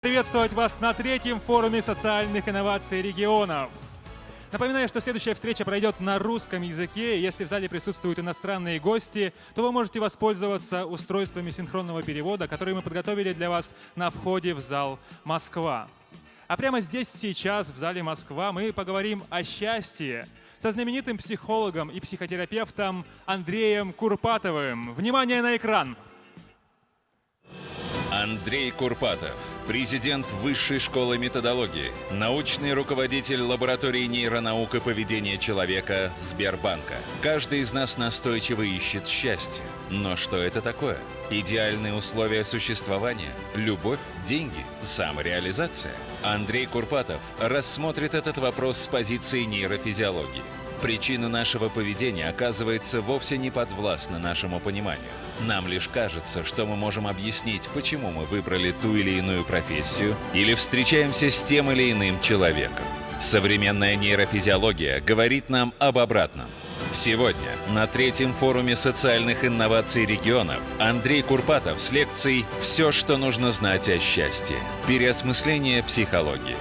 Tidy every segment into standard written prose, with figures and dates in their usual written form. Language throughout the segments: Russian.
Приветствовать вас на третьем форуме социальных инноваций регионов. Напоминаю, что следующая встреча пройдет на русском языке. Если в зале присутствуют иностранные гости, то вы можете воспользоваться устройствами синхронного перевода, которые мы подготовили для вас на входе в зал «Москва». А прямо здесь, сейчас, в зале «Москва» мы поговорим о счастье со знаменитым психологом и психотерапевтом Андреем Курпатовым. Внимание на экран! Андрей Курпатов, президент Высшей школы методологии, научный руководитель лаборатории нейронаук и поведения человека Сбербанка. Каждый из нас настойчиво ищет счастье. Но что это такое? Идеальные условия существования? Любовь, деньги, самореализация? Андрей Курпатов рассмотрит этот вопрос с позиции нейрофизиологии. Причина нашего поведения оказывается вовсе не подвластна нашему пониманию. Нам лишь кажется, что мы можем объяснить, почему мы выбрали ту или иную профессию или встречаемся с тем или иным человеком. Современная нейрофизиология говорит нам об обратном. Сегодня на третьем форуме социальных инноваций регионов Андрей Курпатов с лекцией «Все, что нужно знать о счастье. Переосмысление психологии».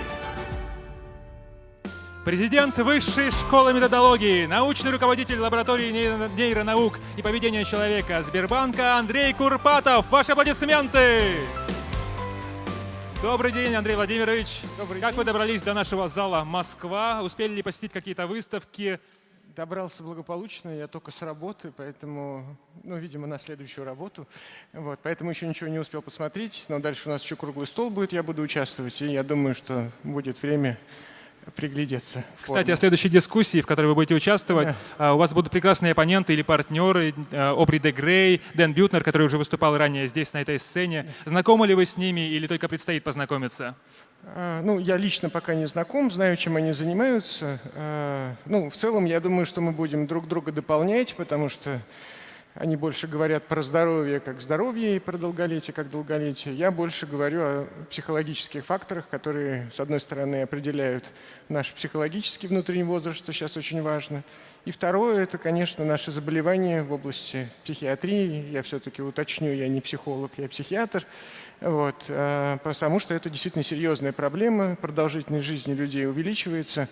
Президент Высшей школы методологии, научный руководитель лаборатории нейронаук и поведения человека Сбербанка Андрей Курпатов. Ваши аплодисменты! Добрый день, Андрей Владимирович. Как вы добрались до нашего зала «Москва»? Успели ли посетить какие-то выставки? Добрался благополучно, я только с работы, поэтому, видимо, на следующую работу. Поэтому еще ничего не успел посмотреть, но дальше у нас еще круглый стол будет, я буду участвовать, и я думаю, что будет время приглядеться. Кстати, о следующей дискуссии, в которой вы будете участвовать. У вас будут прекрасные оппоненты или партнеры. Обри де Грей, Дэн Бютнер, который уже выступал ранее здесь, на этой сцене. Знакомы ли вы с ними или только предстоит познакомиться? Я лично пока не знаком, знаю, чем они занимаются. В целом, я думаю, что мы будем друг друга дополнять, потому что они больше говорят про здоровье как здоровье и про долголетие как долголетие. Я больше говорю о психологических факторах, которые, с одной стороны, определяют наш психологический внутренний возраст, что сейчас очень важно. И второе – это, конечно, наши заболевания в области психиатрии. Я все-таки уточню, я не психолог, я психиатр. Потому что это действительно серьезная проблема. Продолжительность жизни людей увеличивается.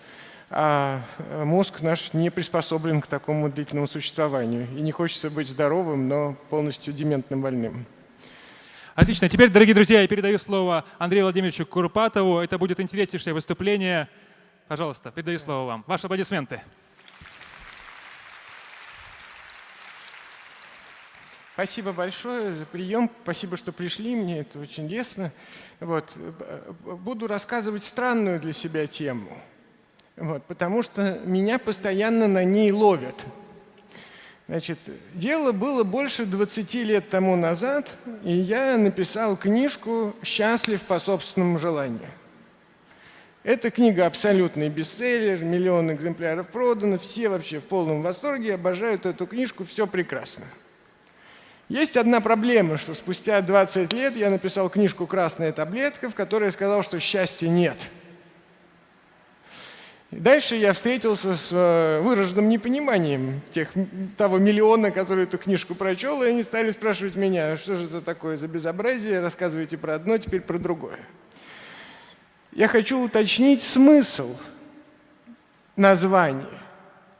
А мозг наш не приспособлен к такому длительному существованию. И не хочется быть здоровым, но полностью дементным больным. Отлично. Теперь, дорогие друзья, я передаю слово Андрею Владимировичу Курпатову. Это будет интереснейшее выступление. Пожалуйста, передаю слово вам. Ваши аплодисменты. Спасибо большое за прием. Спасибо, что пришли. Мне это очень лестно. Буду рассказывать странную для себя тему. Потому что меня постоянно на ней ловят. Дело было больше 20 лет тому назад, и я написал книжку «Счастлив по собственному желанию». Эта книга абсолютный бестселлер, миллион экземпляров продано, все вообще в полном восторге, обожают эту книжку, все прекрасно. Есть одна проблема, что спустя 20 лет я написал книжку «Красная таблетка», в которой я сказал, что счастья нет. Дальше я встретился с выраженным непониманием того миллиона, который эту книжку прочел, и они стали спрашивать меня, что же это такое за безобразие, рассказывайте про одно, теперь про другое. Я хочу уточнить смысл названия.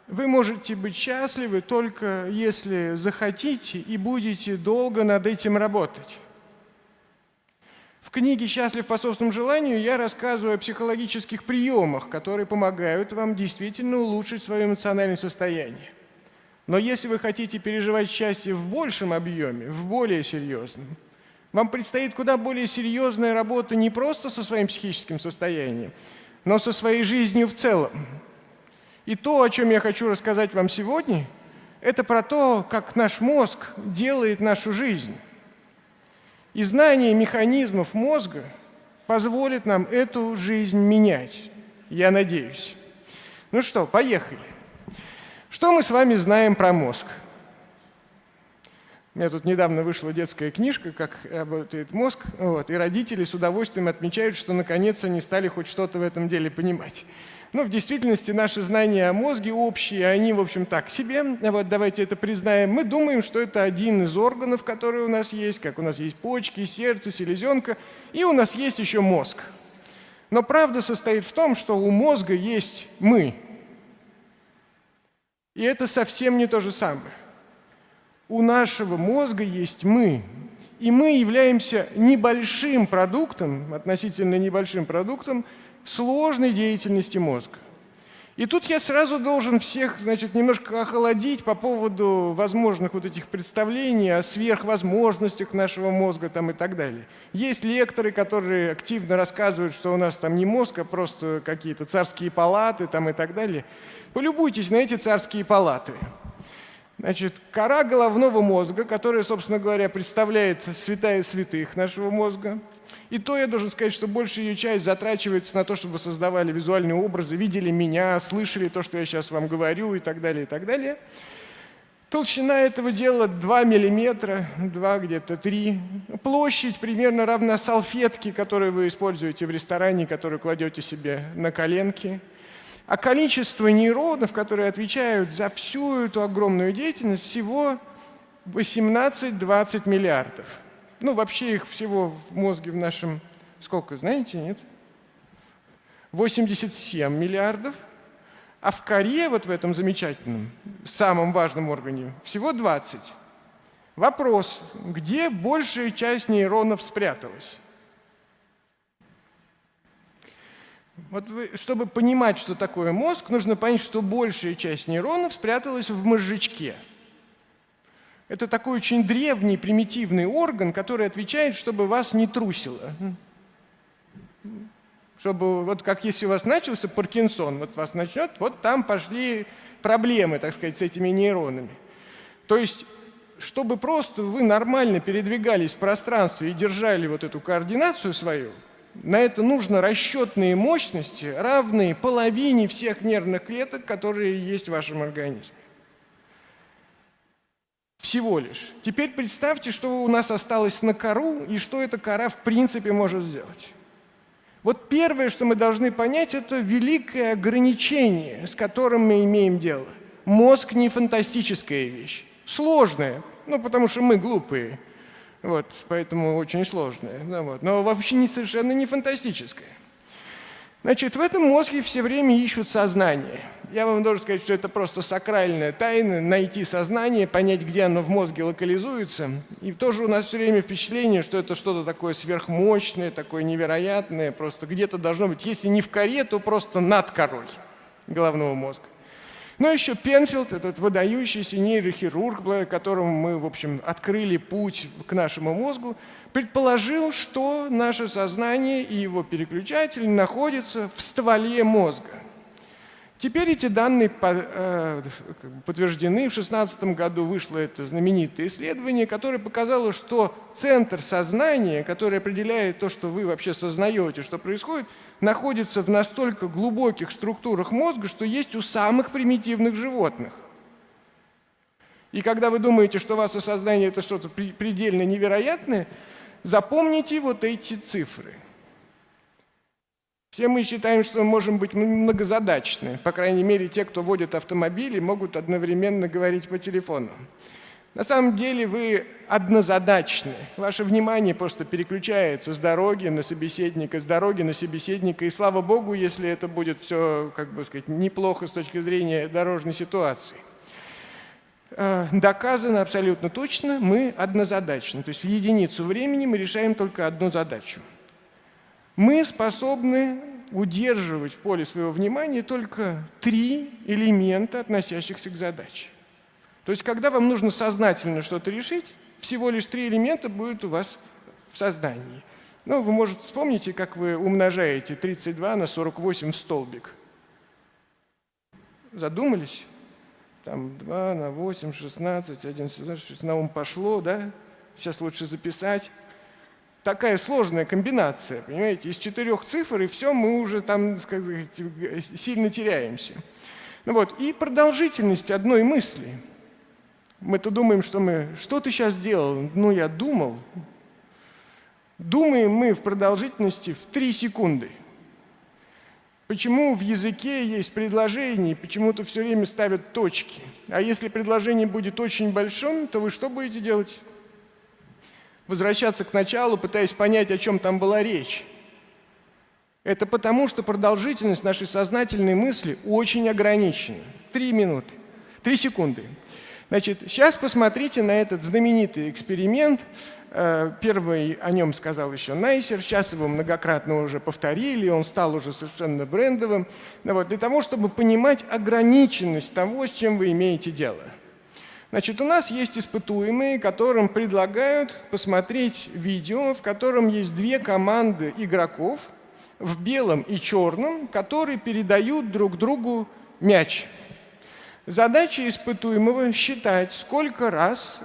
Вы можете быть счастливы только если захотите и будете долго над этим работать. В книге «Счастлив по собственному желанию» я рассказываю о психологических приемах, которые помогают вам действительно улучшить свое эмоциональное состояние. Но если вы хотите переживать счастье в большем объеме, в более серьезном, вам предстоит куда более серьезная работа не просто со своим психическим состоянием, но со своей жизнью в целом. И то, о чем я хочу рассказать вам сегодня, это про то, как наш мозг делает нашу жизнь. И знание механизмов мозга позволит нам эту жизнь менять, я надеюсь. Поехали. Что мы с вами знаем про мозг? У меня тут недавно вышла детская книжка «Как работает мозг», вот, и родители с удовольствием отмечают, что наконец они стали хоть что-то в этом деле понимать. Но в действительности наши знания о мозге общие, они, в общем, так себе. Вот, давайте это признаем. Мы думаем, что это один из органов, которые у нас есть, как у нас есть почки, сердце, селезенка, и у нас есть еще мозг. Но правда состоит в том, что у мозга есть мы. И это совсем не то же самое. У нашего мозга есть мы. И мы являемся небольшим продуктом, относительно небольшим продуктом, сложной деятельности мозга. И тут я сразу должен всех, немножко охладить по поводу возможных вот этих представлений о сверхвозможностях нашего мозга там, и так далее. Есть лекторы, которые активно рассказывают, что у нас там не мозг, а просто какие-то царские палаты там, и так далее. Полюбуйтесь на эти царские палаты. Кора головного мозга, которая, собственно говоря, представляет святая святых нашего мозга. И то я должен сказать, что большая ее часть затрачивается на то, чтобы вы создавали визуальные образы, видели меня, слышали то, что я сейчас вам говорю, и так далее, и так далее. Толщина этого дела 2 миллиметра, 2 где-то 3. Площадь примерно равна салфетке, которую вы используете в ресторане, которую кладете себе на коленки. А количество нейронов, которые отвечают за всю эту огромную деятельность, всего 18-20 миллиардов. Вообще их всего в мозге в нашем, сколько, знаете, нет? 87 миллиардов, а в коре, вот в этом замечательном, самом важном органе, всего 20. Вопрос, где большая часть нейронов спряталась? Чтобы понимать, что такое мозг, нужно понять, что большая часть нейронов спряталась в мозжечке. Это такой очень древний, примитивный орган, который отвечает, чтобы вас не трусило. Чтобы, вот как если у вас начался Паркинсон, вот вас начнет, вот там пошли проблемы, так сказать, с этими нейронами. То есть, чтобы просто вы нормально передвигались в пространстве и держали вот эту координацию свою, на это нужно расчетные мощности, равные половине всех нервных клеток, которые есть в вашем организме. Всего лишь. Теперь представьте, что у нас осталось на кору, и что эта кора в принципе может сделать. Вот первое, что мы должны понять, это великое ограничение, с которым мы имеем дело. Мозг не фантастическая вещь. Сложная, потому что мы глупые. Поэтому очень сложная. Но вообще совершенно не фантастическая. В этом мозге все время ищут сознание. Я вам должен сказать, что это просто сакральная тайна, найти сознание, понять, где оно в мозге локализуется. И тоже у нас все время впечатление, что это что-то такое сверхмощное, такое невероятное, просто где-то должно быть, если не в коре, то просто над корой головного мозга. Но еще Пенфилд, этот выдающийся нейрохирург, благодаря которому мы, в общем, открыли путь к нашему мозгу, предположил, что наше сознание и его переключатель находятся в стволе мозга. Теперь эти данные подтверждены. В 2016 году вышло это знаменитое исследование, которое показало, что центр сознания, который определяет то, что вы вообще сознаете, что происходит, находится в настолько глубоких структурах мозга, что есть у самых примитивных животных. И когда вы думаете, что ваше сознание – это что-то предельно невероятное, запомните вот эти цифры. Все мы считаем, что мы можем быть многозадачны. По крайней мере, те, кто водит автомобили, могут одновременно говорить по телефону. На самом деле вы однозадачны. Ваше внимание просто переключается с дороги на собеседника, с дороги на собеседника. И слава богу, если это будет все, неплохо с точки зрения дорожной ситуации. Доказано абсолютно точно, мы однозадачны. То есть в единицу времени мы решаем только одну задачу. Мы способны удерживать в поле своего внимания только 3 элемента, относящихся к задаче. То есть, когда вам нужно сознательно что-то решить, всего лишь 3 элемента будет у вас в сознании. Вы, может, вспомните, как вы умножаете 32 на 48 в столбик. Задумались? Там 2 на 8, 16, 1 сюда, 6 на ум пошло, да? Сейчас лучше записать. Такая сложная комбинация, понимаете, из 4 цифр, и все, мы уже там, сильно теряемся. И продолжительность одной мысли Мы-то думаем, что ты сейчас делал? Ну, я думал. Думаем мы в продолжительности в 3 секунды. Почему в языке есть предложение, почему-то все время ставят точки? А если предложение будет очень большим, то вы что будете делать? Возвращаться к началу, пытаясь понять, о чем там была речь. Это потому, что продолжительность нашей сознательной мысли очень ограничена. 3 минуты, 3 секунды. Значит, сейчас посмотрите на этот знаменитый эксперимент. Первый о нем сказал еще Найсер, сейчас его многократно уже повторили, он стал уже совершенно брендовым. Для того, чтобы понимать ограниченность того, с чем вы имеете дело. Значит, у нас есть испытуемые, которым предлагают посмотреть видео, в котором есть 2 команды игроков в белом и черном, которые передают друг другу мяч. Задача испытуемого считать, сколько раз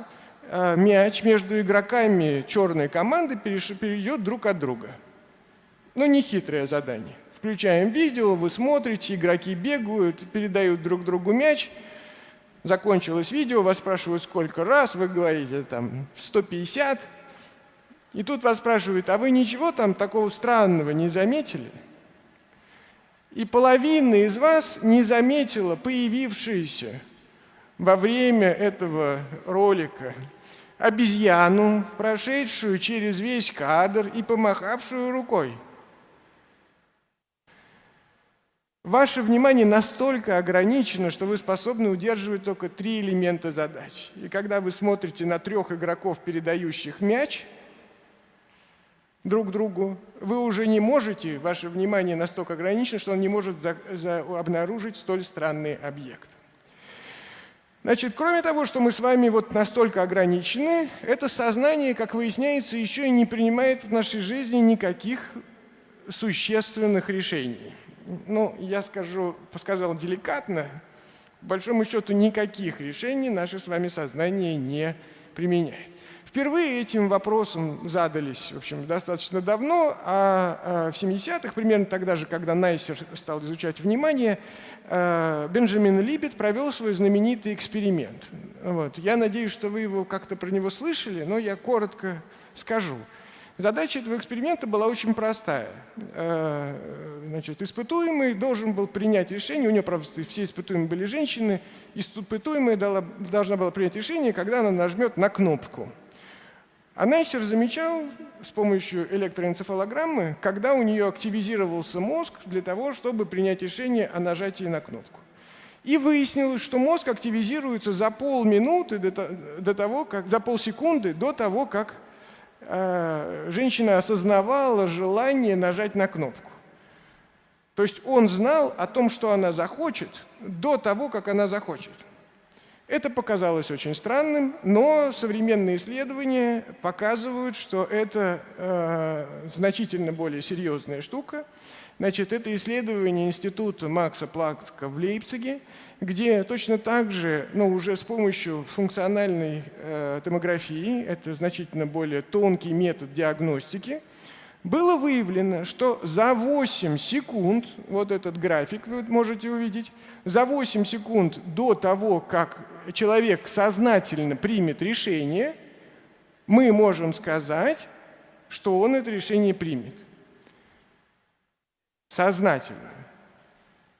мяч между игроками черной команды перейдет друг от друга. Ну, не хитрое задание. Включаем видео, вы смотрите, игроки бегают, передают друг другу мяч. Закончилось видео, вас спрашивают, сколько раз, вы говорите, там, 150. И тут вас спрашивают, а вы ничего там такого странного не заметили? И половина из вас не заметила появившуюся во время этого ролика обезьяну, прошедшую через весь кадр и помахавшую рукой. Ваше внимание настолько ограничено, что вы способны удерживать только 3 элемента задач. И когда вы смотрите на 3 игроков, передающих мяч друг другу, вы уже не можете, ваше внимание настолько ограничено, что он не может обнаружить столь странный объект. Значит, кроме того, что мы с вами настолько ограничены, это сознание, как выясняется, еще и не принимает в нашей жизни никаких существенных решений. Ну, я сказал деликатно, по большому счету никаких решений наше с вами сознание не применяет. Впервые этим вопросом задались, в общем, достаточно давно, а в 70-х, примерно тогда же, когда Найсер стал изучать внимание, Бенджамин Либет провел свой знаменитый эксперимент. Я надеюсь, что вы как-то про него слышали, но я коротко скажу. Задача этого эксперимента была очень простая. Значит, испытуемый должен был принять решение, у него, правда, все испытуемые были женщины, испытуемая должна была принять решение, когда она нажмет на кнопку. А Найсер замечал с помощью электроэнцефалограммы, когда у нее активизировался мозг для того, чтобы принять решение о нажатии на кнопку. И выяснилось, что мозг активизируется за полминуты за полсекунды до того, как женщина осознавала желание нажать на кнопку. То есть он знал о том, что она захочет, до того, как она захочет. Это показалось очень странным, но современные исследования показывают, что это значительно более серьезная штука. Значит, это исследование Института Макса Планка в Лейпциге, где точно так же, но уже с помощью функциональной томографии, это значительно более тонкий метод диагностики, было выявлено, что за 8 секунд, вот этот график вы можете увидеть, за 8 секунд до того, как человек сознательно примет решение, мы можем сказать, что он это решение примет. Сознательно.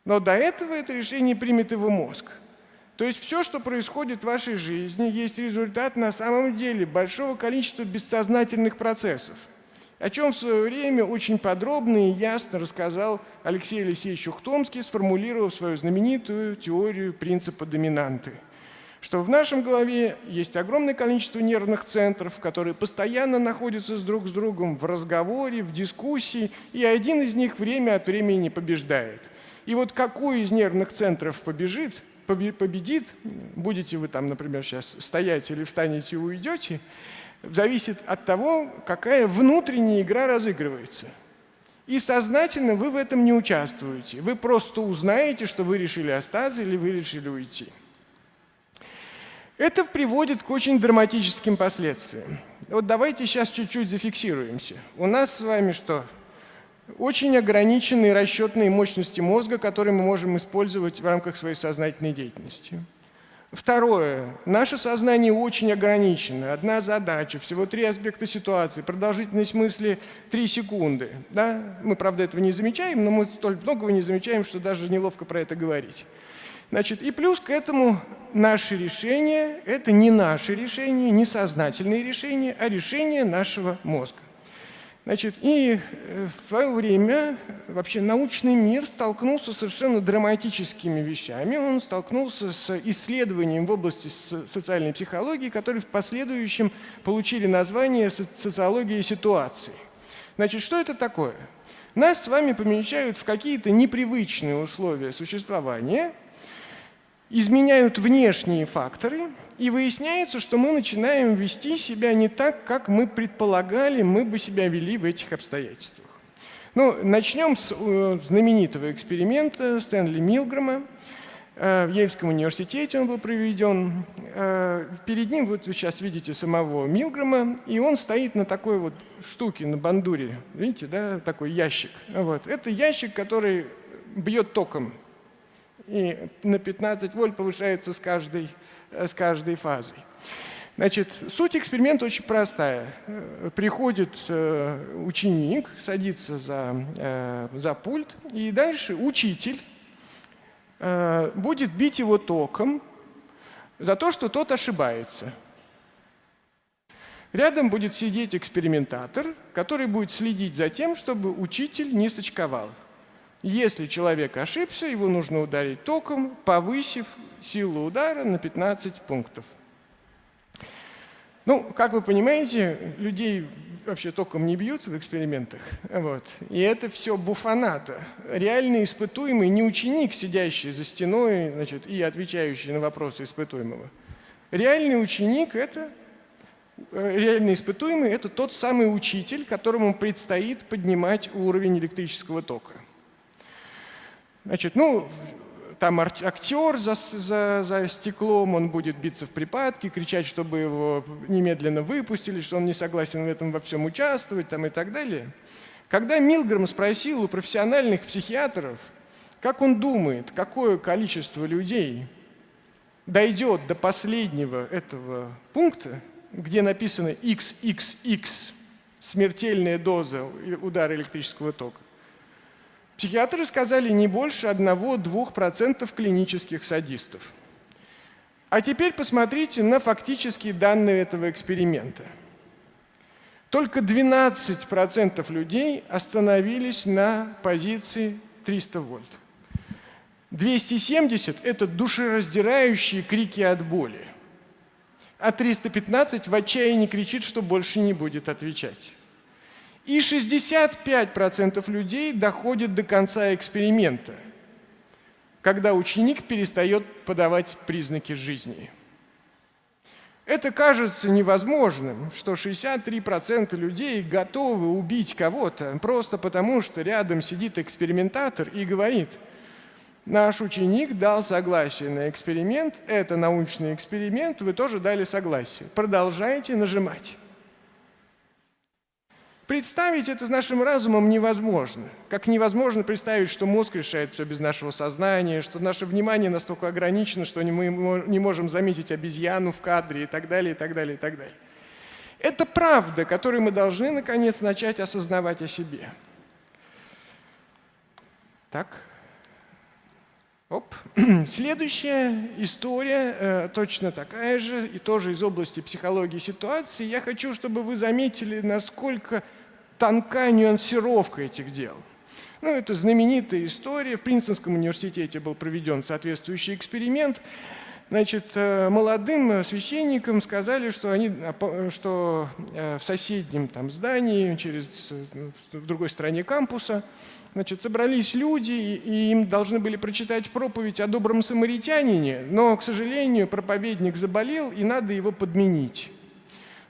Но до этого это решение примет его мозг. То есть все, что происходит в вашей жизни, есть результат на самом деле большого количества бессознательных процессов, о чем в свое время очень подробно и ясно рассказал Алексей Алексеевич Ухтомский, сформулировав свою знаменитую теорию принципа доминанты. Что в нашем голове есть огромное количество нервных центров, которые постоянно находятся друг с другом в разговоре, в дискуссии, и один из них время от времени побеждает. И вот какой из нервных центров победит, будете вы там, например, сейчас стоять или встанете и уйдете, зависит от того, какая внутренняя игра разыгрывается. И сознательно вы в этом не участвуете. Вы просто узнаете, что вы решили остаться или вы решили уйти. Это приводит к очень драматическим последствиям. Вот давайте сейчас чуть-чуть зафиксируемся. У нас с вами что? Очень ограниченные расчетные мощности мозга, которые мы можем использовать в рамках своей сознательной деятельности. Второе. Наше сознание очень ограничено. Одна задача, всего 3 аспекта ситуации. Продолжительность мысли 3 секунды. Да? Мы, правда, этого не замечаем, но мы столь многого не замечаем, что даже неловко про это говорить. Значит, и плюс к этому наши решения – это не наши решения, не сознательные решения, а решения нашего мозга. Значит, и в свое время вообще научный мир столкнулся с совершенно драматическими вещами. Он столкнулся с исследованием в области социальной психологии, которые в последующем получили название «социология ситуации». Значит, что это такое? Нас с вами помещают в какие-то непривычные условия существования, изменяют внешние факторы, и выясняется, что мы начинаем вести себя не так, как мы предполагали, мы бы себя вели в этих обстоятельствах. Ну, начнем с знаменитого эксперимента Стэнли Милгрэма. В Ельском университете он был проведен. Перед ним, вот вы сейчас видите самого Милгрэма, и он стоит на такой вот штуке, на бандуре. Видите, да, такой ящик. Вот. Это ящик, который бьет током. И на 15 вольт повышается с каждой фазой. Значит, суть эксперимента очень простая. Приходит ученик, садится за пульт, и дальше учитель будет бить его током за то, что тот ошибается. Рядом будет сидеть экспериментатор, который будет следить за тем, чтобы учитель не сочковал. Если человек ошибся, его нужно ударить током, повысив силу удара на 15 пунктов. Ну, как вы понимаете, людей вообще током не бьют в экспериментах. Вот. И это все буфоната. Реальный испытуемый не ученик, сидящий за стеной, значит, и отвечающий на вопросы испытуемого. Реальный ученик реальный испытуемый – это тот самый учитель, которому предстоит поднимать уровень электрического тока. Значит, ну, там актер за стеклом, он будет биться в припадке, кричать, чтобы его немедленно выпустили, что он не согласен в этом во всем участвовать там, и так далее. Когда Милгрэм спросил у профессиональных психиатров, как он думает, какое количество людей дойдет до последнего этого пункта, где написано XXX, смертельная доза удара электрического тока, психиатры сказали не больше 1–2% клинических садистов. А теперь посмотрите на фактические данные этого эксперимента. Только 12% людей остановились на позиции 300 вольт. 270 – это душераздирающие крики от боли. А 315 в отчаянии кричит, что больше не будет отвечать. И 65% людей доходят до конца эксперимента, когда ученик перестает подавать признаки жизни. Это кажется невозможным, что 63% людей готовы убить кого-то просто потому, что рядом сидит экспериментатор и говорит: наш ученик дал согласие на эксперимент, это научный эксперимент, вы тоже дали согласие. Продолжайте нажимать. Представить это нашим разумом невозможно. Как невозможно представить, что мозг решает все без нашего сознания, что наше внимание настолько ограничено, что мы не можем заметить обезьяну в кадре и так далее, и так далее, и так далее. Это правда, которую мы должны, наконец, начать осознавать о себе. Так. Оп. Следующая история точно такая же, и тоже из области психологии ситуации. Я хочу, чтобы вы заметили, насколько тонка нюансировка этих дел. Ну, это знаменитая история. В Принстонском университете был проведен соответствующий эксперимент. Значит, молодым священникам сказали, что в соседнем там здании, в другой стороне кампуса, значит, собрались люди, и им должны были прочитать проповедь о добром самаритянине, но, к сожалению, проповедник заболел, и надо его подменить.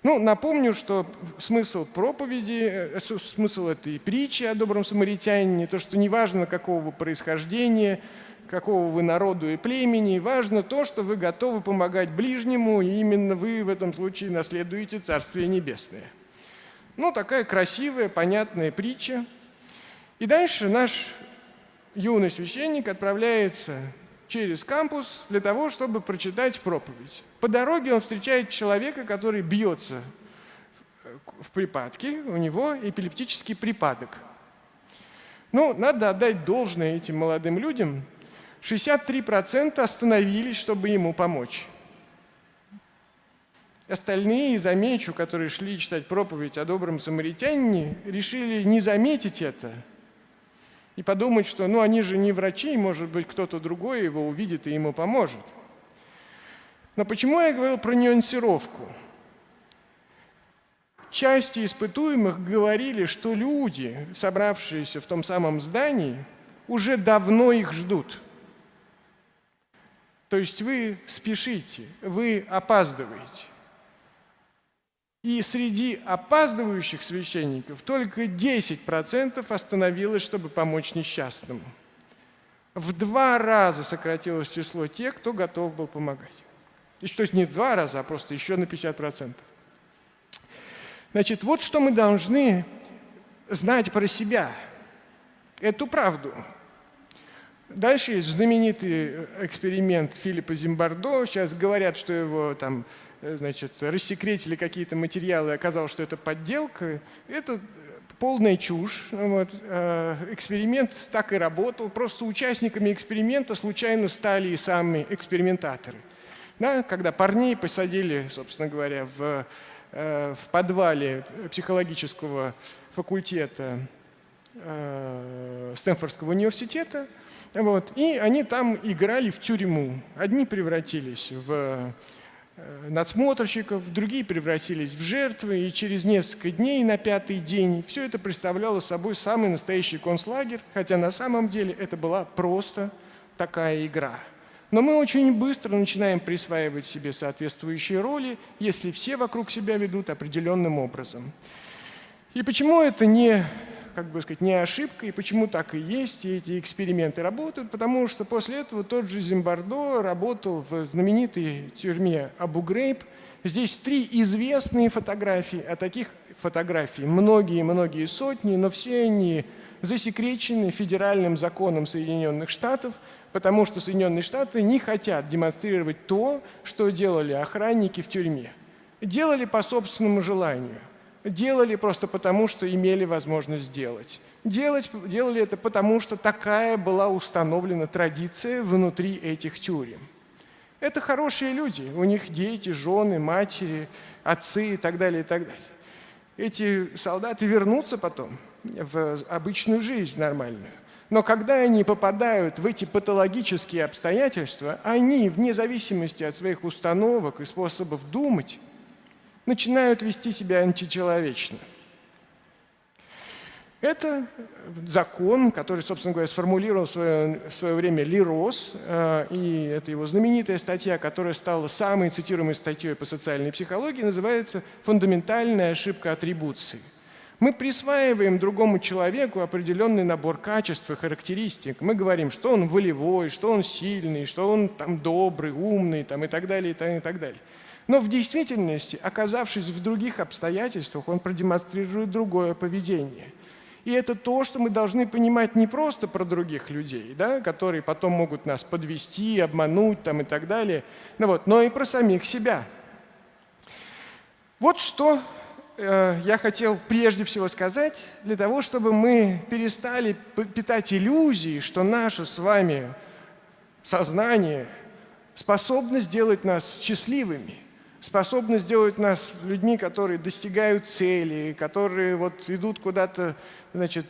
Ну, напомню, что смысл проповеди, смысл этой притчи о добром самаритянине, то, что неважно, какого вы происхождения, какого вы народу и племени, важно то, что вы готовы помогать ближнему, и именно вы в этом случае наследуете Царствие Небесное. Ну, такая красивая, понятная притча. И дальше наш юный священник отправляется через кампус для того, чтобы прочитать проповедь. По дороге он встречает человека, который бьется в припадке, у него эпилептический припадок. Ну, надо отдать должное этим молодым людям. 63% остановились, чтобы ему помочь. Остальные, замечу, которые шли читать проповедь о добром самаритянине, решили не заметить это и подумать, что ну, они же не врачи, может быть, кто-то другой его увидит и ему поможет. Но почему я говорил про нюансировку? Части испытуемых говорили, что люди, собравшиеся в том самом здании, уже давно их ждут. То есть вы спешите, вы опаздываете. И среди опаздывающих священников только 10% остановилось, чтобы помочь несчастному. В 2 раза сократилось число тех, кто готов был помогать. То есть не в 2 раза, а просто еще на 50%. Значит, вот что мы должны знать про себя. Эту правду. Дальше есть знаменитый эксперимент Филиппа Зимбардо. Сейчас говорят, что его там, значит, рассекретили какие-то материалы, и оказалось, что это подделка. Это полная чушь. Вот. Эксперимент так и работал. Просто участниками эксперимента случайно стали и сами экспериментаторы. Да, когда парней посадили, собственно говоря, в подвале психологического факультета Стэнфордского университета, вот, и они там играли в тюрьму. Одни превратились в надсмотрщиков, другие превратились в жертвы, и через несколько дней, на 5-й день, все это представляло собой самый настоящий концлагерь, хотя на самом деле это была просто такая игра. Но мы очень быстро начинаем присваивать себе соответствующие роли, если все вокруг себя ведут определенным образом. И почему это не, как бы сказать, не ошибка, и почему так и есть, и эти эксперименты работают? Потому что после этого тот же Зимбардо работал в знаменитой тюрьме Абу-Грейб. Здесь 3 известные фотографии, а таких фотографий многие-многие сотни, но все они засекречены федеральным законом Соединенных Штатов, потому что Соединенные Штаты не хотят демонстрировать то, что делали охранники в тюрьме. Делали по собственному желанию. Делали просто потому, что имели возможность сделать. Делали это потому, что такая была установлена традиция внутри этих тюрем. Это хорошие люди, у них дети, жены, матери, отцы и так далее, и так далее. Эти солдаты вернутся потом в обычную жизнь, в нормальную. Но когда они попадают в эти патологические обстоятельства, они, вне зависимости от своих установок и способов думать, начинают вести себя античеловечно. Это закон, который, собственно говоря, сформулировал в свое время Лерос, и это его знаменитая статья, которая стала самой цитируемой статьей по социальной психологии, называется «Фундаментальная ошибка атрибуции». Мы присваиваем другому человеку определенный набор качеств и характеристик. Мы говорим, что он волевой, что он сильный, что он там добрый, умный там, и так далее, и так далее. Но в действительности, оказавшись в других обстоятельствах, он продемонстрирует другое поведение. И это то, что мы должны понимать не просто про других людей, да, которые потом могут нас подвести, обмануть там, и так далее, но и про самих себя. Вот что я хотел прежде всего сказать, для того, чтобы мы перестали питать иллюзии, что наше с вами сознание способно сделать нас счастливыми, способно сделать нас людьми, которые достигают цели, которые вот идут куда-то, значит,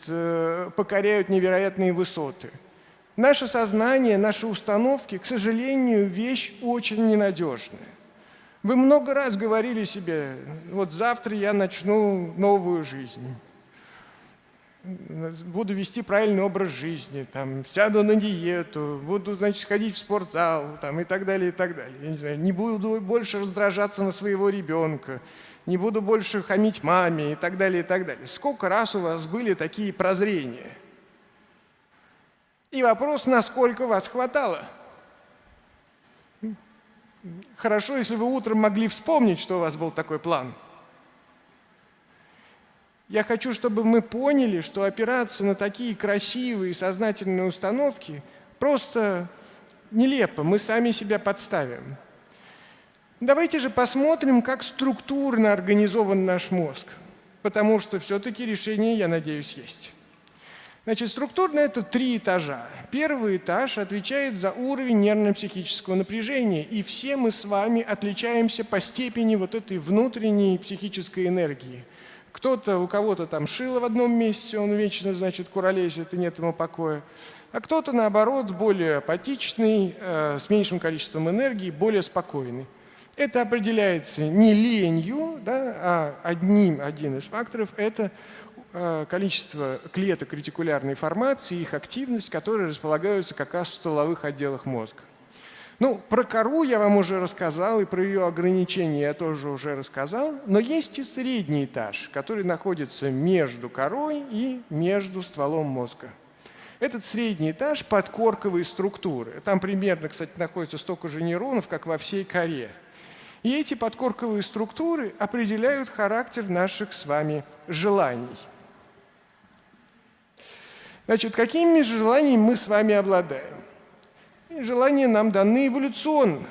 покоряют невероятные высоты. Наше сознание, наши установки, к сожалению, вещь очень ненадежная. Вы много раз говорили себе, вот завтра я начну новую жизнь, буду вести правильный образ жизни, там, сяду на диету, буду, значит, ходить в спортзал там, и так далее, и так далее. Я не знаю, не буду больше раздражаться на своего ребенка, не буду больше хамить маме и так далее, и так далее. Сколько раз у вас были такие прозрения? И вопрос, насколько вас хватало? Хорошо, если вы утром могли вспомнить, что у вас был такой план. Я хочу, чтобы мы поняли, что опираться на такие красивые сознательные установки просто нелепо, мы сами себя подставим. Давайте же посмотрим, как структурно организован наш мозг, потому что все-таки решение, я надеюсь, есть. Значит, структурно это 3 этажа. Первый этаж отвечает за уровень нервно-психического напряжения, и все мы с вами отличаемся по степени вот этой внутренней психической энергии. У кого-то там шило в одном месте, он вечно, значит, куролесит, и нет ему покоя. А кто-то, наоборот, более апатичный, с меньшим количеством энергии, более спокойный. Это определяется не ленью, да, а один из факторов – это количество клеток ретикулярной формации, их активность, которые располагаются как раз в стволовых отделах мозга. Ну, про кору я вам уже рассказал, и про ее ограничения я тоже уже рассказал, но есть и средний этаж, который находится между корой и между стволом мозга. Этот средний этаж – подкорковые структуры. Там примерно, кстати, находится столько же нейронов, как во всей коре. И эти подкорковые структуры определяют характер наших с вами желаний. Значит, какими же желаниями мы с вами обладаем? И желания нам даны эволюционно.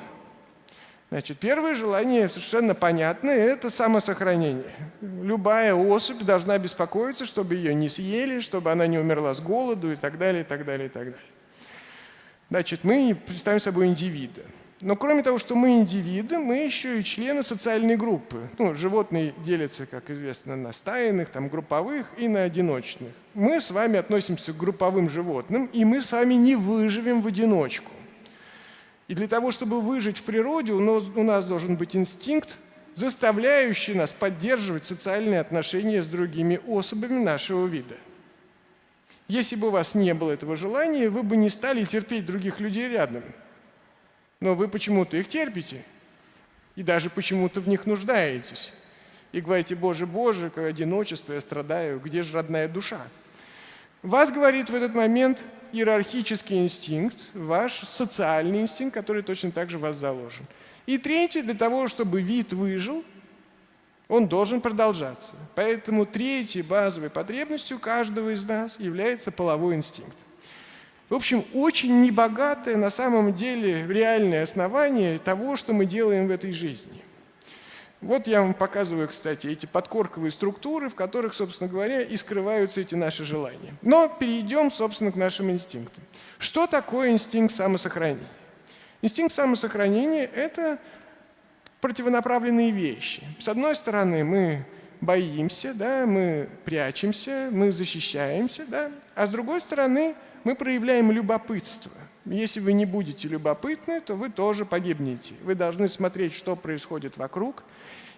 Значит, первое желание совершенно понятное – это самосохранение. Любая особь должна беспокоиться, чтобы ее не съели, чтобы она не умерла с голоду и так далее, и так далее, и так далее. Значит, мы представим собой индивида. Но кроме того, что мы индивиды, мы еще и члены социальной группы. Ну, животные делятся, как известно, на стайных, там, групповых и на одиночных. Мы с вами относимся к групповым животным, и мы с вами не выживем в одиночку. И для того, чтобы выжить в природе, у нас должен быть инстинкт, заставляющий нас поддерживать социальные отношения с другими особями нашего вида. Если бы у вас не было этого желания, вы бы не стали терпеть других людей рядом. Но вы почему-то их терпите, и даже почему-то в них нуждаетесь. И говорите: «Боже, Боже, какое одиночество, я страдаю, где же родная душа?» Вас говорит в этот момент иерархический инстинкт, ваш социальный инстинкт, который точно так же в вас заложен. И третье, для того, чтобы вид выжил, он должен продолжаться. Поэтому третьей базовой потребностью каждого из нас является половой инстинкт. В общем, очень небогатое на самом деле реальное основание того, что мы делаем в этой жизни. Вот я вам показываю, кстати, эти подкорковые структуры, в которых, собственно говоря, и скрываются эти наши желания. Но перейдем, собственно, к нашим инстинктам. Что такое инстинкт самосохранения? Инстинкт самосохранения – это противонаправленные вещи. С одной стороны, мы боимся, да, мы прячемся, мы защищаемся, да, а с другой стороны, мы проявляем любопытство. Если вы не будете любопытны, то вы тоже погибнете. Вы должны смотреть, что происходит вокруг.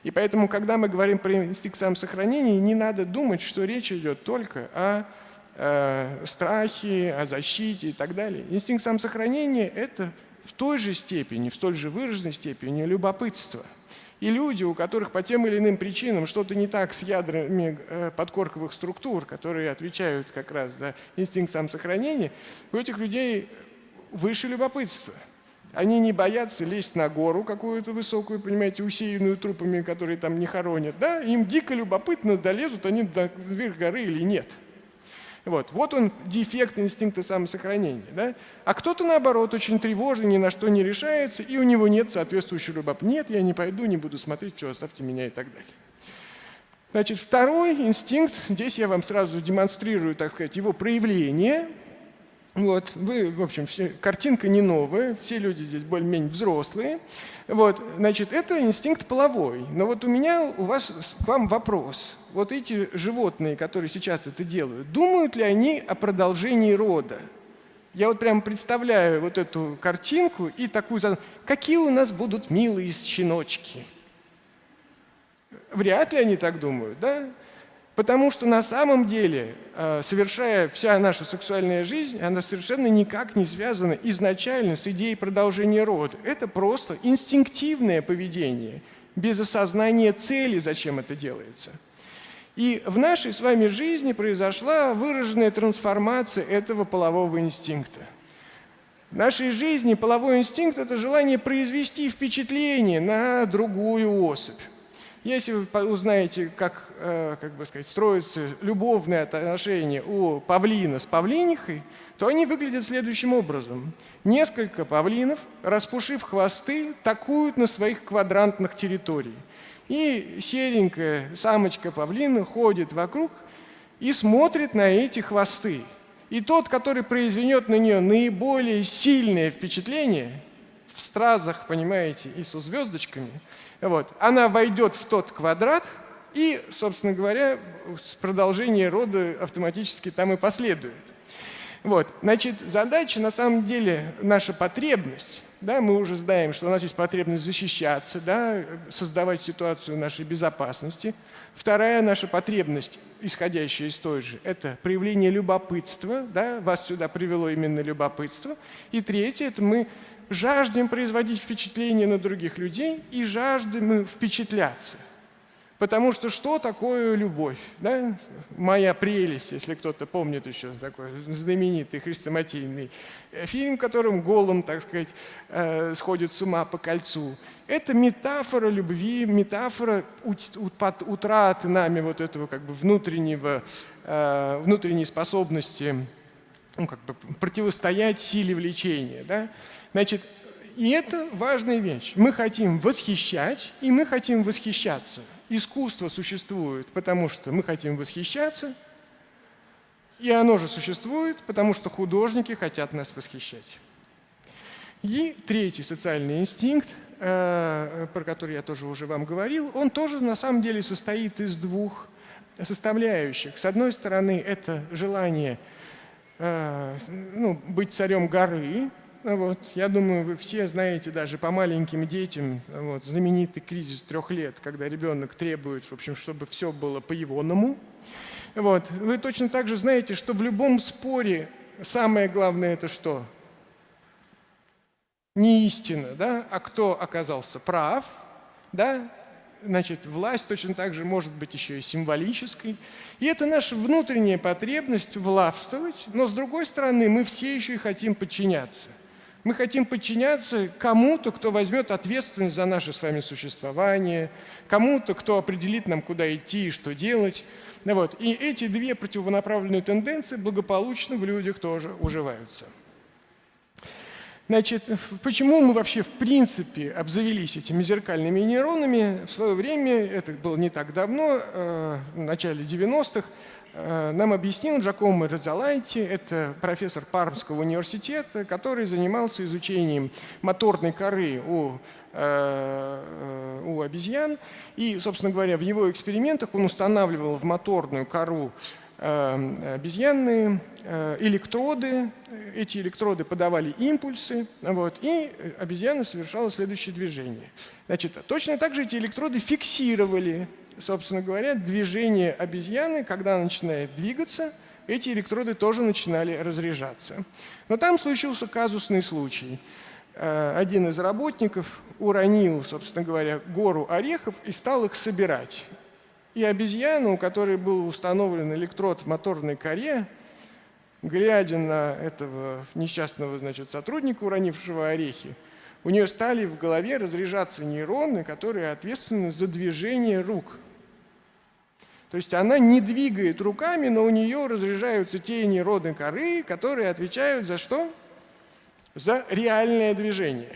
И поэтому, когда мы говорим про инстинкт самосохранения, не надо думать, что речь идет только о страхе, о защите и так далее. Инстинкт самосохранения – это в той же степени, в столь же выраженной степени любопытство. И люди, у которых по тем или иным причинам что-то не так с ядрами подкорковых структур, которые отвечают как раз за инстинкт самосохранения, у этих людей выше любопытство. Они не боятся лезть на гору какую-то высокую, понимаете, усеянную трупами, которые там не хоронят. Да? Им дико любопытно, долезут они вверх горы или нет. Вот он, дефект инстинкта самосохранения. Да? А кто-то, наоборот, очень тревожный, ни на что не решается, и у него нет соответствующего любопытства. Нет, я не пойду, не буду смотреть, все, оставьте меня и так далее. Значит, второй инстинкт, здесь я вам сразу демонстрирую, так сказать, его проявление. Вот, вы, в общем, картинка не новая, все люди здесь более-менее взрослые. Вот, значит, это инстинкт половой. Но вот у вас к вам вопрос. Вот эти животные, которые сейчас это делают, думают ли они о продолжении рода? Я вот прямо представляю вот эту картинку и такую задумку: какие у нас будут милые щеночки? Вряд ли они так думают, да? Потому что на самом деле, совершая вся наша сексуальная жизнь, она совершенно никак не связана изначально с идеей продолжения рода. Это просто инстинктивное поведение, без осознания цели, зачем это делается. И в нашей с вами жизни произошла выраженная трансформация этого полового инстинкта. В нашей жизни половой инстинкт – это желание произвести впечатление на другую особь. Если вы узнаете, как бы сказать, строятся любовные отношения у павлина с павлинихой, то они выглядят следующим образом. Несколько павлинов, распушив хвосты, такуют на своих квадрантных территориях. И серенькая самочка павлина ходит вокруг и смотрит на эти хвосты. И тот, который произведет на нее наиболее сильное впечатление, в стразах, понимаете, и со звездочками, вот, она войдет в тот квадрат, и, собственно говоря, продолжение рода автоматически там и последует. Вот, значит, задача, на самом деле, наша потребность, да, мы уже знаем, что у нас есть потребность защищаться, да, создавать ситуацию нашей безопасности. Вторая наша потребность, исходящая из той же, это проявление любопытства, да, вас сюда привело именно любопытство. И третье, это мы жаждем производить впечатление на других людей и жаждем впечатляться. Потому что такое любовь? Да? «Моя прелесть», если кто-то помнит еще такой знаменитый хрестоматийный фильм, в котором голым, так сказать, сходит с ума по кольцу. Это метафора любви, метафора утраты нами вот этого как бы внутренней способности как бы противостоять силе влечения. Да? Значит, и это важная вещь. Мы хотим восхищать, и мы хотим восхищаться. Искусство существует, потому что мы хотим восхищаться, и оно же существует, потому что художники хотят нас восхищать. И третий социальный инстинкт, про который я тоже уже вам говорил, он тоже на самом деле состоит из двух составляющих. С одной стороны, это желание быть царем горы. Вот. Я думаю, вы все знаете даже по маленьким детям знаменитый кризис 3 лет, когда ребенок требует, в общем, чтобы все было по-егоному. Вот. Вы точно так же знаете, что в любом споре самое главное это что? Не истина, да? А кто оказался прав, да? Значит, власть точно так же может быть еще и символической. И это наша внутренняя потребность властвовать, но с другой стороны мы все еще и хотим подчиняться. Мы хотим подчиняться кому-то, кто возьмет ответственность за наше с вами существование, кому-то, кто определит нам, куда идти и что делать. Вот. И эти две противонаправленные тенденции благополучно в людях тоже уживаются. Значит, почему мы вообще в принципе обзавелись этими зеркальными нейронами? В свое время, это было не так давно, в начале 90-х, нам объяснил Джакомо Розалайти, это профессор Пармского университета, который занимался изучением моторной коры у обезьян. И, собственно говоря, в его экспериментах он устанавливал в моторную кору обезьянные электроды. Эти электроды подавали импульсы, вот, и обезьяна совершала следующее движение. Значит, точно так же эти электроды фиксировали, собственно говоря, движение обезьяны. Когда она начинает двигаться, эти электроды тоже начинали разряжаться. Но там случился казусный случай. Один из работников уронил, собственно говоря, гору орехов и стал их собирать. И обезьяна, у которой был установлен электрод в моторной коре, глядя на этого несчастного, значит, сотрудника, уронившего орехи, у нее стали в голове разряжаться нейроны, которые ответственны за движение рук. То есть она не двигает руками, но у нее разряжаются те нейроны коры, которые отвечают за что? За реальное движение.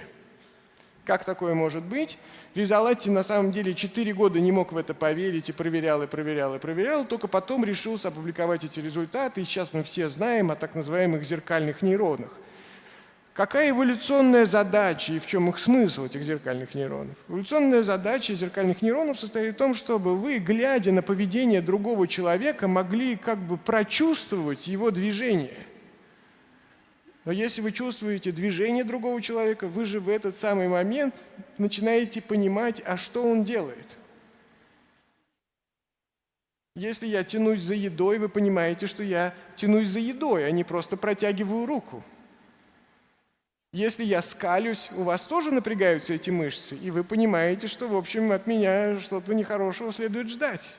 Как такое может быть? Ризалатти на самом деле 4 года не мог в это поверить и проверял, только потом решился опубликовать эти результаты. И сейчас мы все знаем о так называемых зеркальных нейронах. Какая эволюционная задача и в чем их смысл, этих зеркальных нейронов? Эволюционная задача зеркальных нейронов состоит в том, чтобы вы, глядя на поведение другого человека, могли как бы прочувствовать его движение. Но если вы чувствуете движение другого человека, вы же в этот самый момент начинаете понимать, а что он делает. Если я тянусь за едой, вы понимаете, что я тянусь за едой, а не просто протягиваю руку. Если я скалюсь, у вас тоже напрягаются эти мышцы, и вы понимаете, что, в общем, от меня что-то нехорошего следует ждать.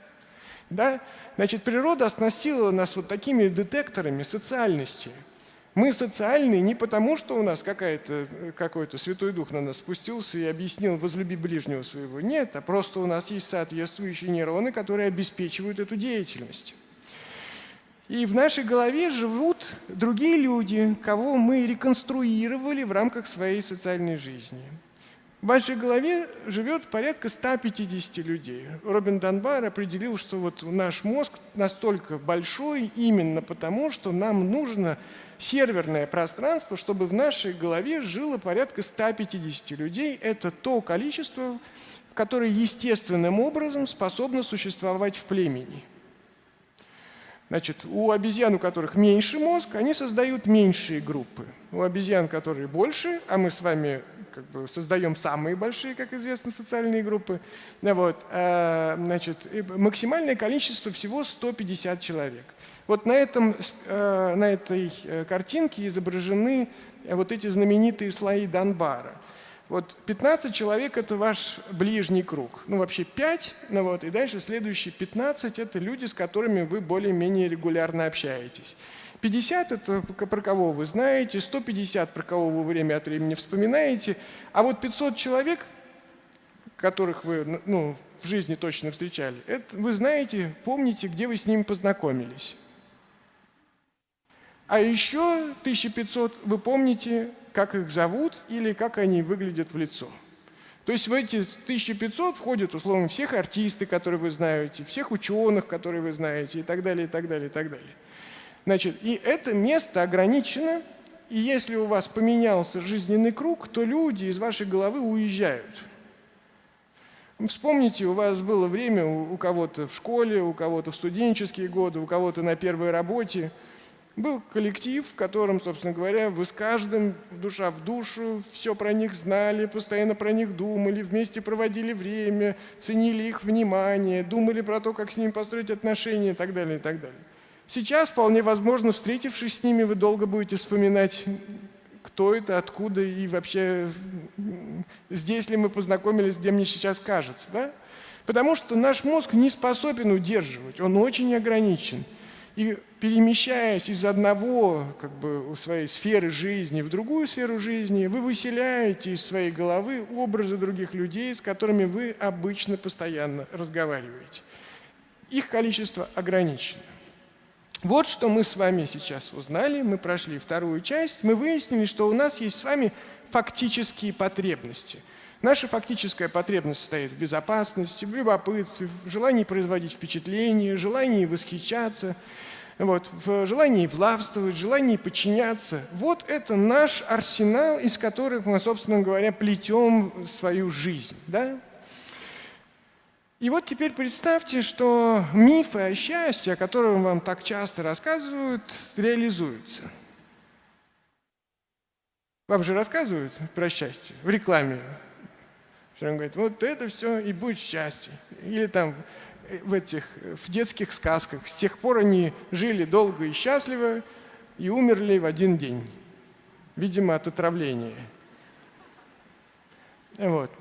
Да? Значит, природа оснастила нас вот такими детекторами социальности. Мы социальные не потому, что у нас какой-то Святой Дух на нас спустился и объяснил «возлюби ближнего своего». Нет, а просто у нас есть соответствующие нейроны, которые обеспечивают эту деятельность. И в нашей голове живут другие люди, кого мы реконструировали в рамках своей социальной жизни. В вашей голове живет порядка 150 людей. Робин Данбар определил, что вот наш мозг настолько большой именно потому, что нам нужно серверное пространство, чтобы в нашей голове жило порядка 150 людей. Это то количество, которое естественным образом способно существовать в племени. Значит, у обезьян, у которых меньше мозг, они создают меньшие группы. У обезьян, которые больше, а мы с вами создаем самые большие, как известно, социальные группы, максимальное количество всего 150 человек. Вот на этой картинке изображены вот эти знаменитые слои Данбара. Вот 15 человек – это ваш ближний круг. Ну, вообще 5, и дальше следующие 15 – это люди, с которыми вы более-менее регулярно общаетесь. 50 – это про кого вы знаете, 150 – про кого вы время от времени вспоминаете, а вот 500 человек, которых вы в жизни точно встречали, это вы знаете, помните, где вы с ними познакомились. А еще 1500 вы помните, как их зовут или как они выглядят в лицо. То есть в эти 1500 входят, условно, всех артисты, которые вы знаете, всех ученых, которые вы знаете, и так далее, и так далее, и так далее. Значит, и это место ограничено, и если у вас поменялся жизненный круг, то люди из вашей головы уезжают. Вспомните, у вас было время у кого-то в школе, у кого-то в студенческие годы, у кого-то на первой работе. Был коллектив, в котором, собственно говоря, вы с каждым душа в душу, все про них знали, постоянно про них думали, вместе проводили время, ценили их внимание, думали про то, как с ними построить отношения и так далее, и так далее. Сейчас, вполне возможно, встретившись с ними, вы долго будете вспоминать, кто это, откуда и вообще здесь ли мы познакомились, где мне сейчас кажется. Да? Потому что наш мозг не способен удерживать, он очень ограничен. И перемещаясь из одного своей сферы жизни в другую сферу жизни, вы выселяете из своей головы образы других людей, с которыми вы обычно постоянно разговариваете. Их количество ограничено. Вот что мы с вами сейчас узнали. Мы прошли вторую часть. Мы выяснили, что у нас есть с вами фактические потребности. Наша фактическая потребность состоит в безопасности, в любопытстве, в желании производить впечатление, желании восхищаться, в желании властвовать, в желании подчиняться. Вот это наш арсенал, из которых мы, собственно говоря, плетем свою жизнь. Да? И вот теперь представьте, что мифы о счастье, о которых вам так часто рассказывают, реализуются. Вам же рассказывают про счастье в рекламе. Он говорит, вот это все и будет счастье. Или там в детских сказках. С тех пор они жили долго и счастливо и умерли в один день. Видимо, от отравления.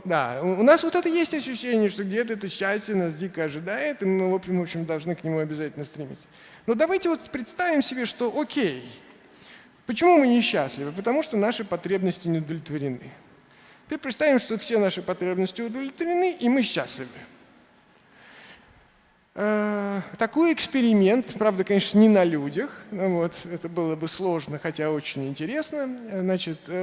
Да. У нас вот это есть ощущение, что где-то это счастье нас дико ожидает, и мы, в общем, должны к нему обязательно стремиться. Но давайте представим себе, что окей. Почему мы несчастливы? Потому что наши потребности не удовлетворены. Теперь представим, что все наши потребности удовлетворены, и мы счастливы. Такой эксперимент, правда, конечно, не на людях, это было бы сложно, хотя очень интересно,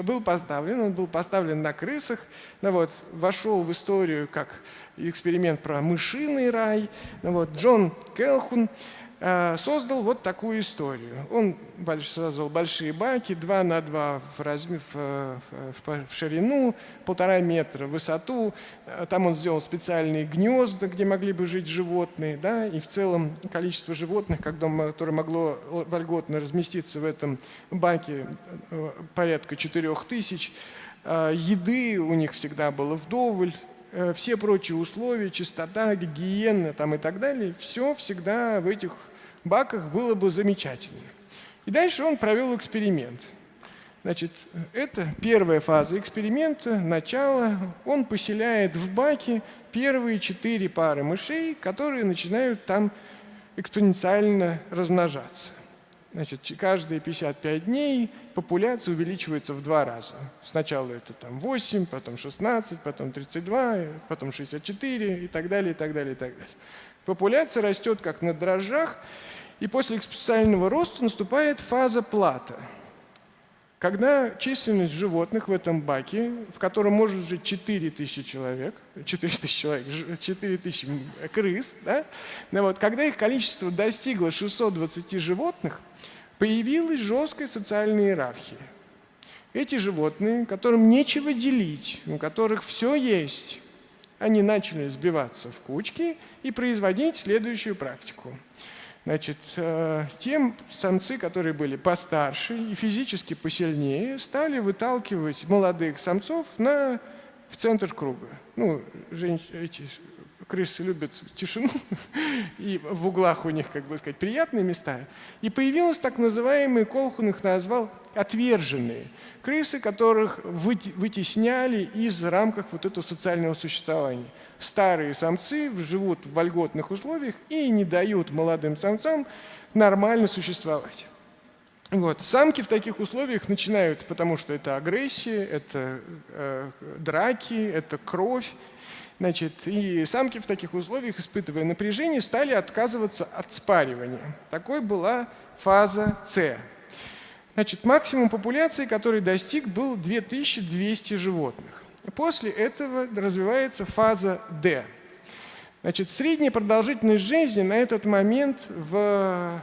был поставлен на крысах, вошел в историю как эксперимент про мышиный рай. Джон Келхун создал вот такую историю. Он создал большие баки, 2 на 2 в ширину, 1,5 метра в высоту. Там он сделал специальные гнезда, где могли бы жить животные. Да? И в целом количество животных, которое могло вольготно разместиться в этом баке, порядка 4000. Еды у них всегда было вдоволь. Все прочие условия, чистота, гигиена и так далее, все всегда в этих баках было бы замечательно. И дальше он провел эксперимент. Это первая фаза эксперимента, начало. Он поселяет в баке первые 4 пары мышей, которые начинают там экспоненциально размножаться. Значит, каждые 55 дней популяция увеличивается в 2 раза. Сначала это там 8, потом 16, потом 32, потом 64 и так далее, и так далее, и так далее. Популяция растет как на дрожжах, и после экспоненциального роста наступает фаза плата, когда численность животных в этом баке, в котором может жить 4000 человек, 4000 крыс, да? Вот, когда их количество достигло 620 животных, появилась жесткая социальная иерархия. Эти животные, которым нечего делить, у которых все есть, они начали сбиваться в кучки и производить следующую практику. Значит, те самцы, которые были постарше и физически посильнее, стали выталкивать молодых самцов в центр круга. Ну, эти крысы любят тишину, и в углах у них, как бы сказать, приятные места. И появилось так называемые, Колхун их назвал, отверженные крысы, которых вытесняли из рамках вот этого социального существования. Старые самцы живут в вольготных условиях и не дают молодым самцам нормально существовать. Вот. Самки в таких условиях начинают, потому что это агрессия, это драки, это кровь. Значит, и самки в таких условиях, испытывая напряжение, стали отказываться от спаривания. Такой была фаза С. Значит, максимум популяции, который достиг, был 2200 животных. После этого развивается фаза Д. Значит, средняя продолжительность жизни на этот момент в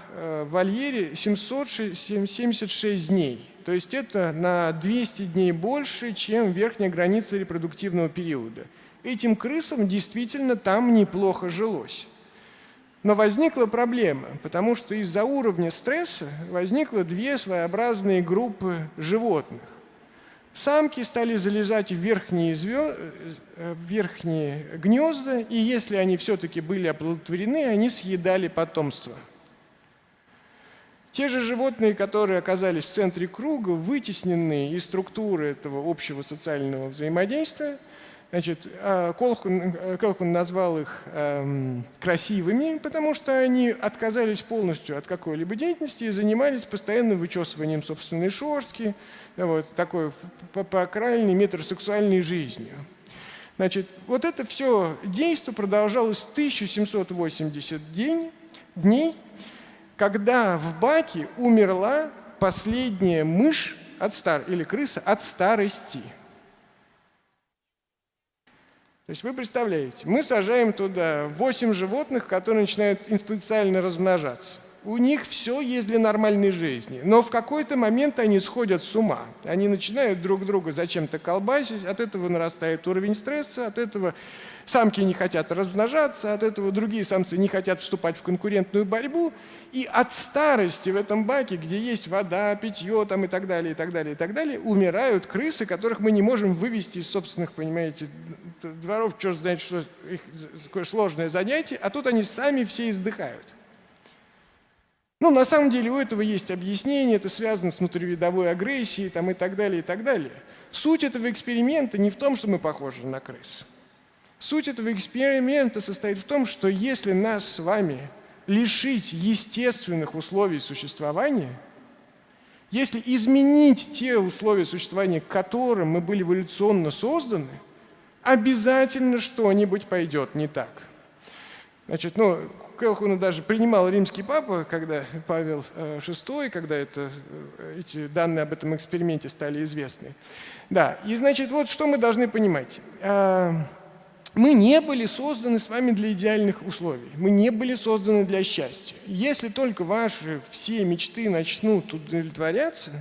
вольере 776 дней. То есть это на 200 дней больше, чем верхняя граница репродуктивного периода. Этим крысам действительно там неплохо жилось. Но возникла проблема, потому что из-за уровня стресса возникло 2 своеобразные группы животных. Самки стали залезать в верхние гнезда, и если они все-таки были оплодотворены, они съедали потомство. Те же животные, которые оказались в центре круга, вытесненные из структуры этого общего социального взаимодействия, значит, Колхун назвал их красивыми, потому что они отказались полностью от какой-либо деятельности и занимались постоянным вычесыванием собственной шерстки, вот, такой по крайней метросексуальной жизнью. Значит, вот это все действие продолжалось 1780 дней, когда в баке умерла последняя мышь или крыса от старости. То есть вы представляете, мы сажаем туда 8 животных, которые начинают экспоненциально размножаться. У них все есть для нормальной жизни, но в какой-то момент они сходят с ума. Они начинают друг друга зачем-то колбасить, от этого нарастает уровень стресса, от этого самки не хотят размножаться, от этого другие самцы не хотят вступать в конкурентную борьбу. И от старости в этом баке, где есть вода, питье там, и так далее, и так далее, и так далее, умирают крысы, которых мы не можем вывести из собственных, понимаете, дворов, черт знает, что их такое сложное занятие, а тут они сами все издыхают. Ну, на самом деле у этого есть объяснение, это связано с внутривидовой агрессией там, и так далее, и так далее. Суть этого эксперимента не в том, что мы похожи на крыс. Суть этого эксперимента состоит в том, что если нас с вами лишить естественных условий существования, если изменить те условия существования, к которым мы были эволюционно созданы, обязательно что-нибудь пойдет не так. Значит, Колхуна даже принимал римский папа, когда Павел VI, когда эти данные об этом эксперименте стали известны. Да, и значит, вот что мы должны понимать. Мы не были созданы с вами для идеальных условий, мы не были созданы для счастья. Если только ваши все мечты начнут удовлетворяться,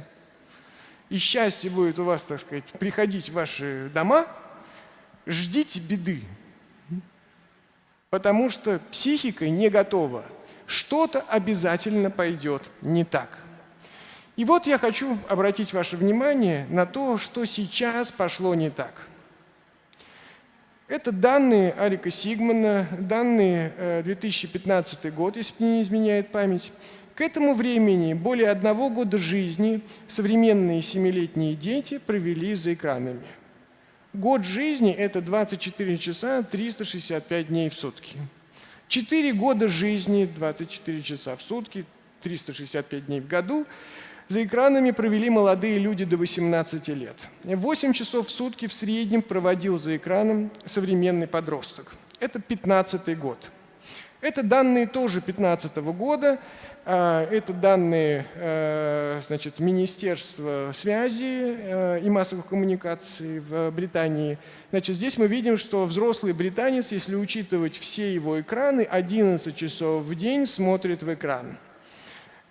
и счастье будет у вас, так сказать, приходить в ваши дома, ждите беды. Потому что психика не готова. Что-то обязательно пойдет не так. И вот я хочу обратить ваше внимание на то, что сейчас пошло не так. Это данные Арика Сигмана, данные 2015 год, если мне не изменяет память. К этому времени более 1 года жизни современные 7-летние дети провели за экранами. Год жизни – это 24 часа 365 дней в сутки. 4 года жизни, 24 часа в сутки, 365 дней в году, за экранами провели молодые люди до 18 лет. 8 часов в сутки в среднем проводил за экраном современный подросток. Это 15-й год. Это данные тоже 2015 года. Это данные значит, Министерства связи и массовых коммуникаций в Британии. Значит, здесь мы видим, что взрослый британец, если учитывать все его экраны, 11 часов в день смотрит в экран.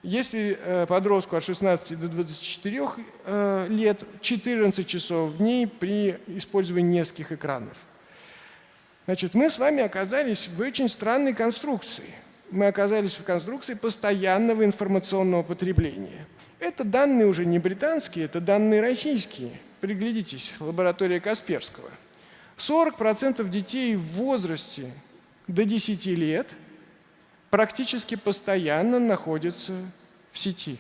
Если подростку от 16 до 24 лет, 14 часов в день при использовании нескольких экранов. Значит, мы с вами оказались в очень странной конструкции. Мы оказались в конструкции постоянного информационного потребления. Это данные уже не британские, это данные российские. Приглядитесь, лаборатория Касперского. 40% детей в возрасте до 10 лет практически постоянно находятся в сети.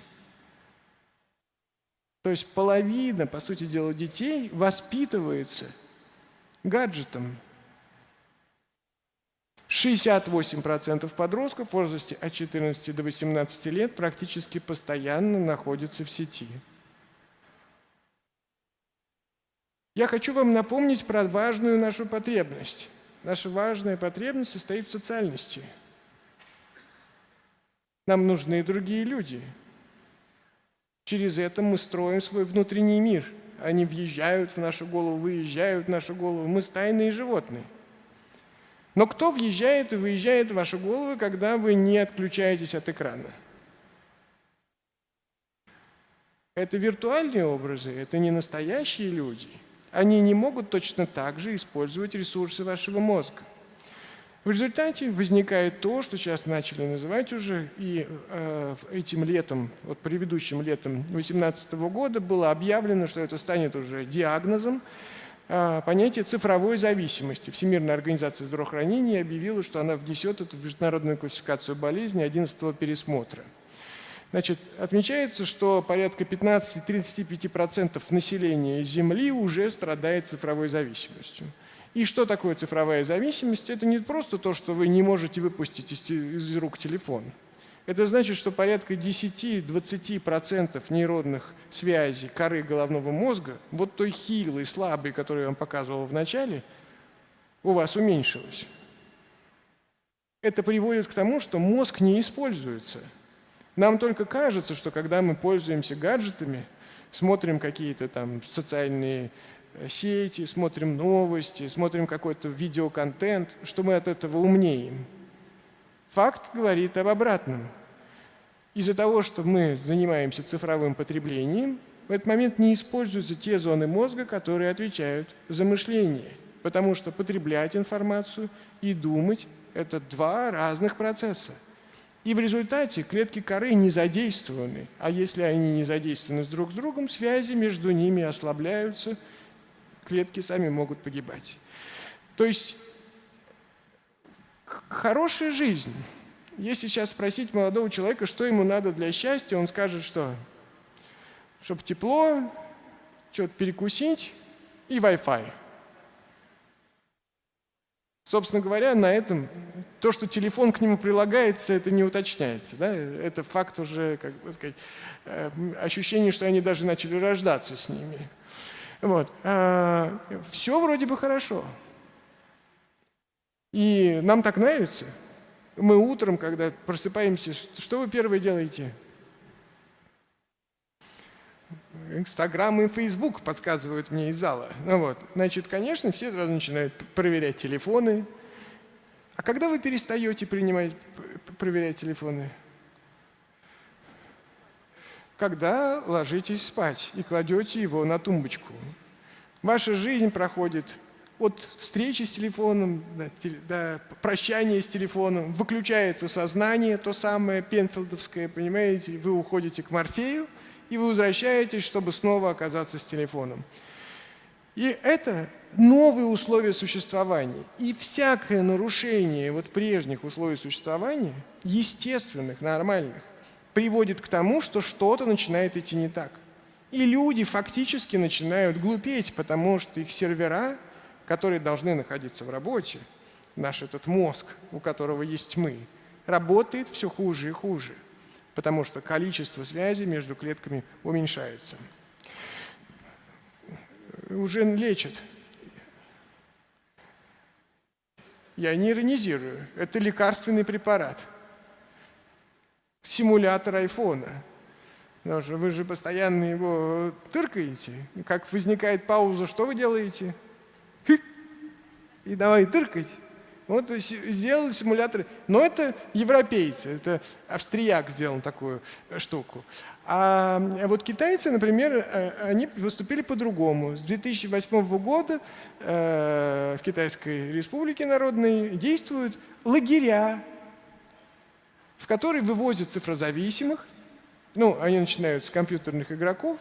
То есть половина, по сути дела, детей воспитывается гаджетом. 68% подростков в возрасте от 14 до 18 лет практически постоянно находятся в сети. Я хочу вам напомнить про важную нашу потребность. Наша важная потребность состоит в социальности. Нам нужны другие люди. Через это мы строим свой внутренний мир. Они въезжают в нашу голову, выезжают в нашу голову. Мы стайные животные. Но кто въезжает и выезжает в вашу голову, когда вы не отключаетесь от экрана? Это виртуальные образы, это не настоящие люди. Они не могут точно так же использовать ресурсы вашего мозга. В результате возникает то, что сейчас начали называть уже, и этим летом, вот предыдущим летом 2018 года было объявлено, что это станет уже диагнозом, понятие цифровой зависимости. Всемирная организация здравоохранения объявила, что она внесет это в международную классификацию болезней 11-го пересмотра. Значит, отмечается, что порядка 15-35% населения Земли уже страдает цифровой зависимостью. И что такое цифровая зависимость? Это не просто то, что вы не можете выпустить из рук телефон. Это значит, что порядка 10-20% нейронных связей коры головного мозга, вот той хилой, слабой, которую я вам показывал в начале, у вас уменьшилось. Это приводит к тому, что мозг не используется. Нам только кажется, что когда мы пользуемся гаджетами, смотрим какие-то там социальные сети, смотрим новости, смотрим какой-то видеоконтент, что мы от этого умнеем. Факт говорит об обратном. Из-за того, что мы занимаемся цифровым потреблением, в этот момент не используются те зоны мозга, которые отвечают за мышление. Потому что потреблять информацию и думать – это два разных процесса. И в результате клетки коры не задействованы. А если они не задействованы друг с другом, связи между ними ослабляются, клетки сами могут погибать. То есть хорошая жизнь. Если сейчас спросить молодого человека, что ему надо для счастья, он скажет, что? Чтобы тепло, что-то перекусить и Wi-Fi. Собственно говоря, на этом то, что телефон к нему прилагается, это не уточняется. Да? Это факт уже, как бы сказать, ощущение, что они даже начали рождаться с ними. Вот. Все вроде бы хорошо. И нам так нравится. Мы утром, когда просыпаемся, что вы первое делаете? Инстаграм и Фейсбук подсказывают мне из зала. Ну вот. Значит, конечно, все сразу начинают проверять телефоны. А когда вы перестаете проверять телефоны? Когда ложитесь спать и кладете его на тумбочку. Ваша жизнь проходит от встречи с телефоном до прощания с телефоном. Выключается сознание, то самое пенфилдовское, понимаете, вы уходите к Морфею, и вы возвращаетесь, чтобы снова оказаться с телефоном. И это новые условия существования. И всякое нарушение вот прежних условий существования, естественных, нормальных, приводит к тому, что что-то начинает идти не так. И люди фактически начинают глупеть, потому что их сервера, которые должны находиться в работе, наш этот мозг, у которого есть мы, работает все хуже и хуже. потому что количество связей между клетками уменьшается. Уже лечат. Я не иронизирую. Это лекарственный препарат. Симулятор айфона. Потому что вы же постоянно его тыркаете. Как возникает пауза, что вы делаете? И давай тыркать. Вот сделали симулятор. Но это европейцы, это австрияк сделал такую штуку. А вот китайцы, например, они выступили по-другому. С 2008 года в Китайской Республике Народной действуют лагеря, в которые вывозят цифрозависимых. Ну, они начинают с компьютерных игроков,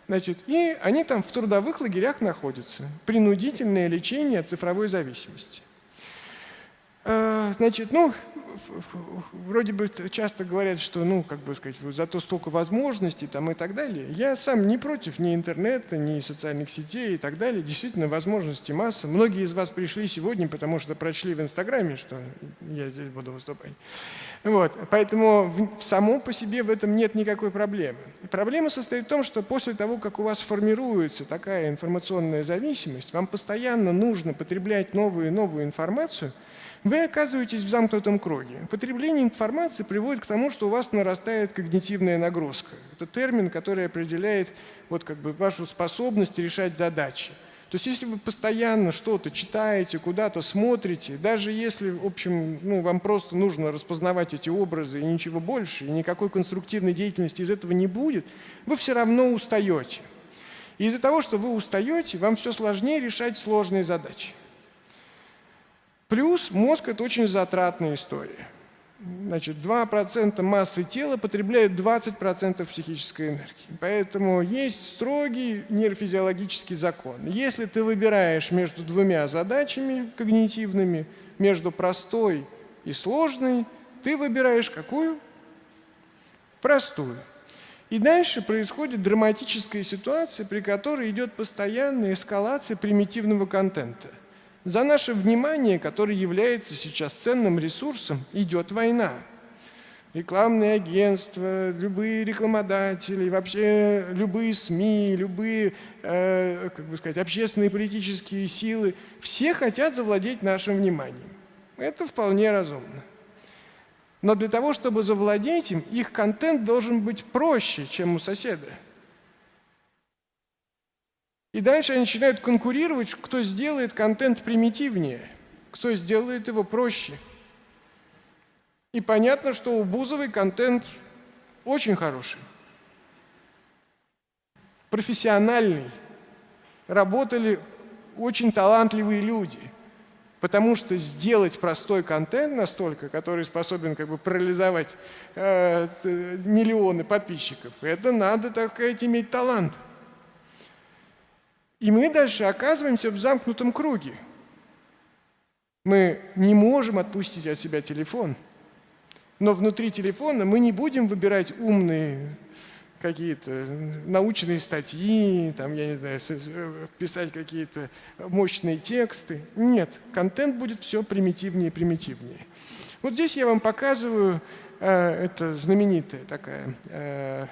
значит, и они там в трудовых лагерях находятся. Принудительное лечение от цифровой зависимости. Значит, ну, вроде бы часто говорят, что, ну, как бы сказать, зато столько возможностей там и так далее. Я сам не против ни интернета, ни социальных сетей и так далее. Действительно, возможностей масса. Многие из вас пришли сегодня, потому что прочли в Инстаграме, что я здесь буду выступать. Вот. Поэтому само по себе в этом нет никакой проблемы. Проблема состоит в том, что после того, как у вас формируется такая информационная зависимость, вам постоянно нужно потреблять новую и новую информацию, вы оказываетесь в замкнутом круге. Потребление информации приводит к тому, что у вас нарастает когнитивная нагрузка. Это термин, который определяет вот как бы вашу способность решать задачи. То есть если вы постоянно что-то читаете, куда-то смотрите, даже если, в общем, ну, вам просто нужно распознавать эти образы и ничего больше, и никакой конструктивной деятельности из этого не будет, вы все равно устаете. И из-за того, что вы устаете, вам все сложнее решать сложные задачи. Плюс мозг – это очень затратная история. Значит, 2% массы тела потребляют 20% психической энергии. Поэтому есть строгий нейрофизиологический закон. Если ты выбираешь между двумя задачами когнитивными, между простой и сложной, ты выбираешь какую? Простую. И дальше происходит драматическая ситуация, при которой идет постоянная эскалация примитивного контента. За наше внимание, которое является сейчас ценным ресурсом, идет война. Рекламные агентства, любые рекламодатели, вообще любые СМИ, любые как бы сказать, общественные и политические силы, все хотят завладеть нашим вниманием. Это вполне разумно. Но для того, чтобы завладеть им, их контент должен быть проще, чем у соседа. И дальше они начинают конкурировать, кто сделает контент примитивнее, кто сделает его проще. И понятно, что у Бузовой контент очень хороший, профессиональный. Работали очень талантливые люди, потому что сделать простой контент настолько, который способен как бы парализовать миллионы подписчиков, это надо, так сказать, иметь талант. И мы дальше оказываемся в замкнутом круге. Мы не можем отпустить от себя телефон, но внутри телефона мы не будем выбирать умные какие-то научные статьи, там, я не знаю, писать какие-то мощные тексты. Нет, контент будет все примитивнее и примитивнее. Вот здесь я вам показываю, это знаменитая такая,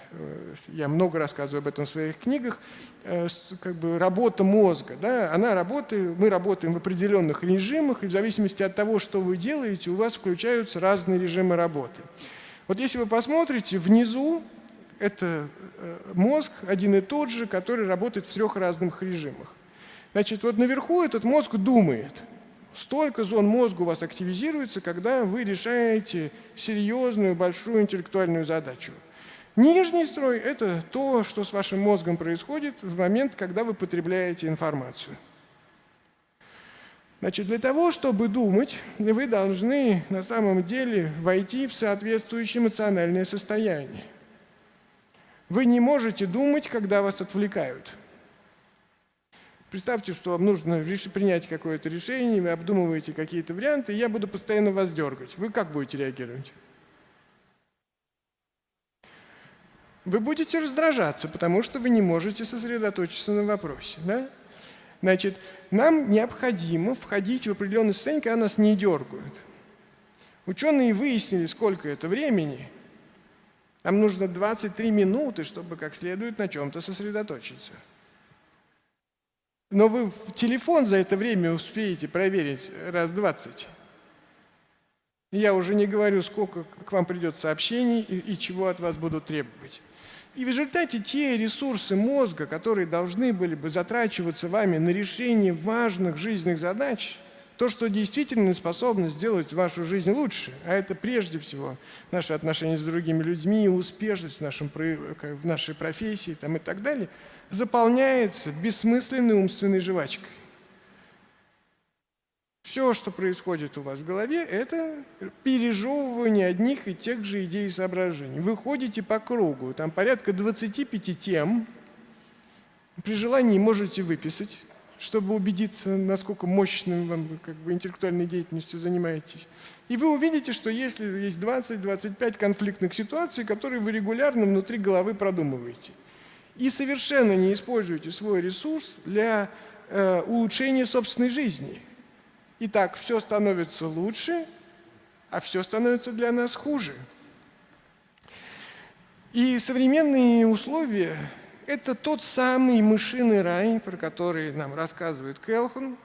я много рассказываю об этом в своих книгах, как бы работа мозга. Да? Мы работаем в определенных режимах, и в зависимости от того, что вы делаете, у вас включаются разные режимы работы. Вот если вы посмотрите, внизу это мозг один и тот же, который работает в 3 разных режимах. Значит, вот наверху этот мозг думает. Столько зон мозга у вас активизируется, когда вы решаете серьезную, большую интеллектуальную задачу. Нижний строй – это то, что с вашим мозгом происходит в момент, когда вы потребляете информацию. Значит, для того, чтобы думать, вы должны на самом деле войти в соответствующее эмоциональное состояние. Вы не можете думать, когда вас отвлекают. Представьте, что вам нужно принять какое-то решение, вы обдумываете какие-то варианты, и я буду постоянно вас дергать. Вы как будете реагировать? Вы будете раздражаться, потому что вы не можете сосредоточиться на вопросе. Да? Значит, нам необходимо входить в определенное состояние, когда нас не дергают. Ученые выяснили, сколько это времени, Нам нужно 23 минуты, чтобы как следует на чем-то сосредоточиться. Но вы телефон за это время успеете проверить раз 20. Я уже не говорю, сколько к вам придет сообщений и чего от вас будут требовать. И в результате те ресурсы мозга, которые должны были бы затрачиваться вами на решение важных жизненных задач, то, что действительно способно сделать вашу жизнь лучше, а это прежде всего наши отношения с другими людьми, успешность в нашей профессии там, и так далее, заполняется бессмысленной умственной жвачкой. Все, что происходит у вас в голове, это пережевывание одних и тех же идей и соображений. Вы ходите по кругу, там порядка 25 тем, при желании можете выписать, чтобы убедиться, насколько мощным вам интеллектуальной деятельностью занимаетесь. И вы увидите, что если есть 20-25 конфликтных ситуаций, которые вы регулярно внутри головы продумываете. И совершенно не используете свой ресурс для улучшения собственной жизни. Итак, все становится лучше, а все становится для нас хуже. И современные условия – это тот самый мышиный рай, про который нам рассказывает Келлхун,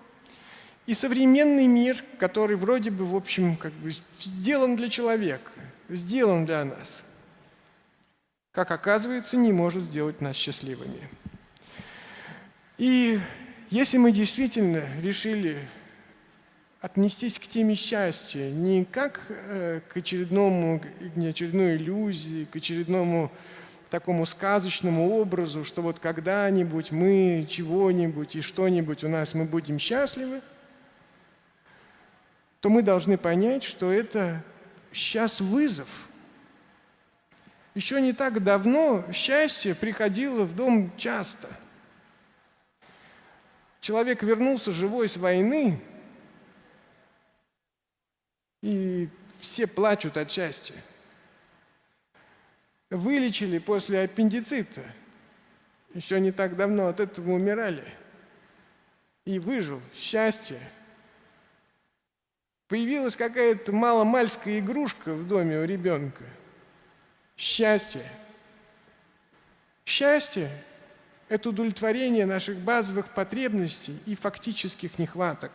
и современный мир, который вроде бы, в общем, сделан для человека, сделан для нас, как оказывается, не может сделать нас счастливыми. И если мы действительно решили отнестись к теме счастья не как к очередной иллюзии, к очередному такому сказочному образу, что вот когда-нибудь мы чего-нибудь и что-нибудь у нас мы будем счастливы, то мы должны понять, что это сейчас вызов. Еще не так давно счастье приходило в дом часто. Человек вернулся живой с войны, и все плачут от счастья. Вылечили после аппендицита. Еще не так давно от этого умирали. И выжил. Счастье. Появилась какая-то маломальская игрушка в доме у ребенка. Счастье. Счастье – это удовлетворение наших базовых потребностей и фактических нехваток.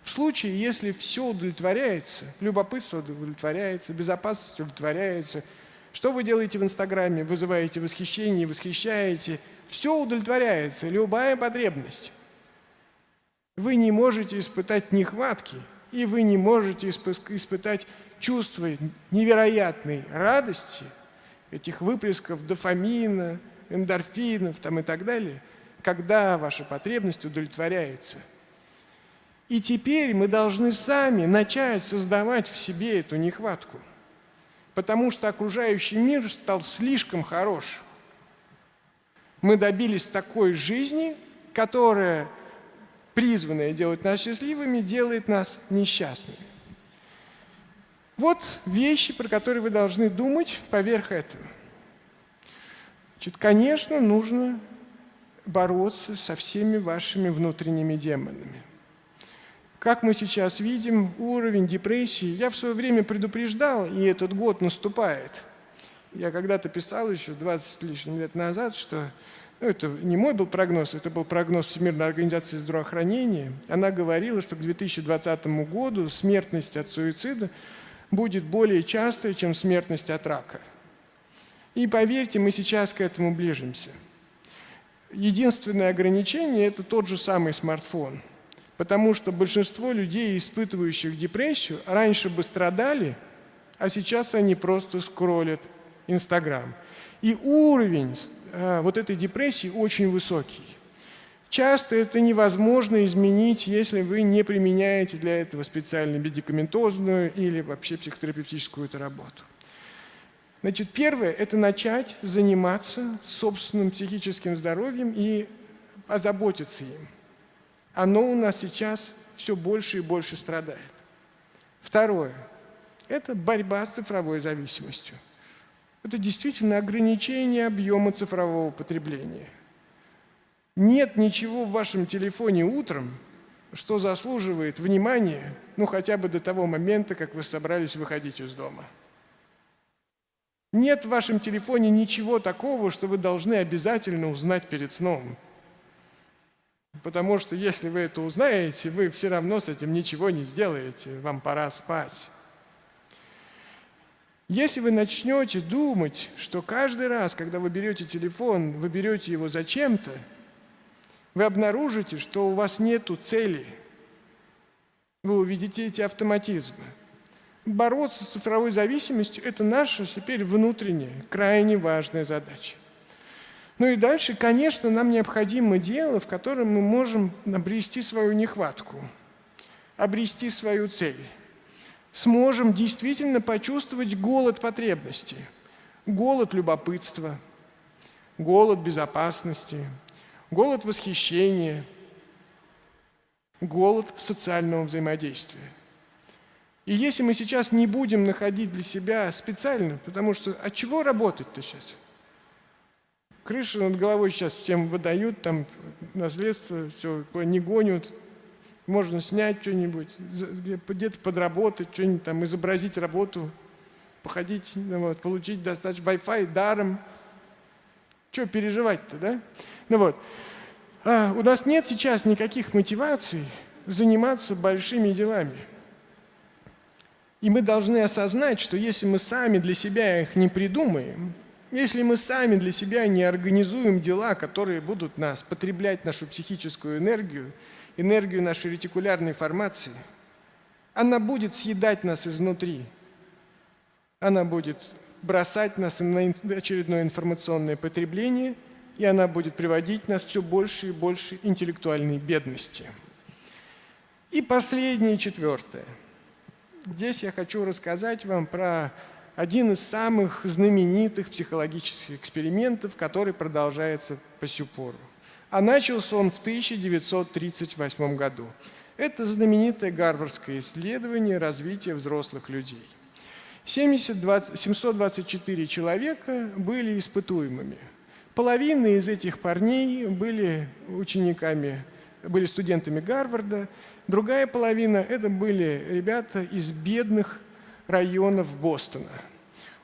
В случае, если все удовлетворяется, любопытство удовлетворяется, безопасность удовлетворяется, что вы делаете в Инстаграме? Вызываете восхищение, восхищаете. Все удовлетворяется, любая потребность. Вы не можете испытать нехватки, и вы не можете испытать чувство невероятной радости, этих выплесков дофамина, эндорфинов и так далее, когда ваша потребность удовлетворяется. И теперь мы должны сами начать создавать в себе эту нехватку, потому что окружающий мир стал слишком хорош. Мы добились такой жизни, которая, призванная делать нас счастливыми, делает нас несчастными. Вот вещи, про которые вы должны думать поверх этого. Значит, конечно, нужно бороться со всеми вашими внутренними демонами. Как мы сейчас видим, уровень депрессии, я в свое время предупреждал, и этот год наступает. Я когда-то писал еще 20 с лишним лет назад, что это не мой был прогноз, это был прогноз Всемирной организации здравоохранения. Она говорила, что к 2020 году смертность от суицида будет более частой, чем смертность от рака. И поверьте, мы сейчас к этому ближимся. Единственное ограничение – это тот же самый смартфон. Потому что большинство людей, испытывающих депрессию, раньше бы страдали, а сейчас они просто скроллят Инстаграм. И уровень вот этой депрессии очень высокий. Часто это невозможно изменить, если вы не применяете для этого специально медикаментозную или вообще психотерапевтическую работу. Значит, первое – это начать заниматься собственным психическим здоровьем и озаботиться им. Оно у нас сейчас все больше и больше страдает. Второе – это борьба с цифровой зависимостью. Это действительно ограничение объема цифрового потребления. Нет ничего в вашем телефоне утром, что заслуживает внимания, хотя бы до того момента, как вы собрались выходить из дома. Нет в вашем телефоне ничего такого, что вы должны обязательно узнать перед сном. Потому что если вы это узнаете, вы все равно с этим ничего не сделаете, вам пора спать. Если вы начнете думать, что каждый раз, когда вы берете телефон, вы берете его зачем-то, вы обнаружите, что у вас нету цели. Вы увидите эти автоматизмы. Бороться с цифровой зависимостью – это наша теперь внутренняя, крайне важная задача. Ну и дальше, конечно, нам необходимо дело, в котором мы можем обрести свою нехватку, обрести свою цель. Сможем действительно почувствовать голод потребностей, голод любопытства, голод безопасности, голод восхищения, голод социального взаимодействия. И если мы сейчас не будем находить для себя специально, потому что от чего работать-то сейчас? Крышу над головой сейчас всем выдают, там наследство, все, не гонят. Можно снять что-нибудь, где-то подработать, что-нибудь там, изобразить работу, походить, вот, получить достаточно Wi-Fi даром. Что переживать-то, да? Ну вот. У нас нет сейчас никаких мотиваций заниматься большими делами. И мы должны осознать, что если мы сами для себя их не придумаем, если мы сами для себя не организуем дела, которые будут потреблять нашу психическую энергию, энергию нашей ретикулярной формации, она будет съедать нас изнутри. Она будет бросать нас на очередное информационное потребление, и она будет приводить нас все больше и больше интеллектуальной бедности. И последнее, четвертое. Здесь я хочу рассказать вам про один из самых знаменитых психологических экспериментов, который продолжается по сю пору. А начался он в 1938 году. Это знаменитое гарвардское исследование развития взрослых людей. 724 человека были испытуемыми. Половина из этих парней были студентами Гарварда, другая половина – это были ребята из бедных районов Бостона.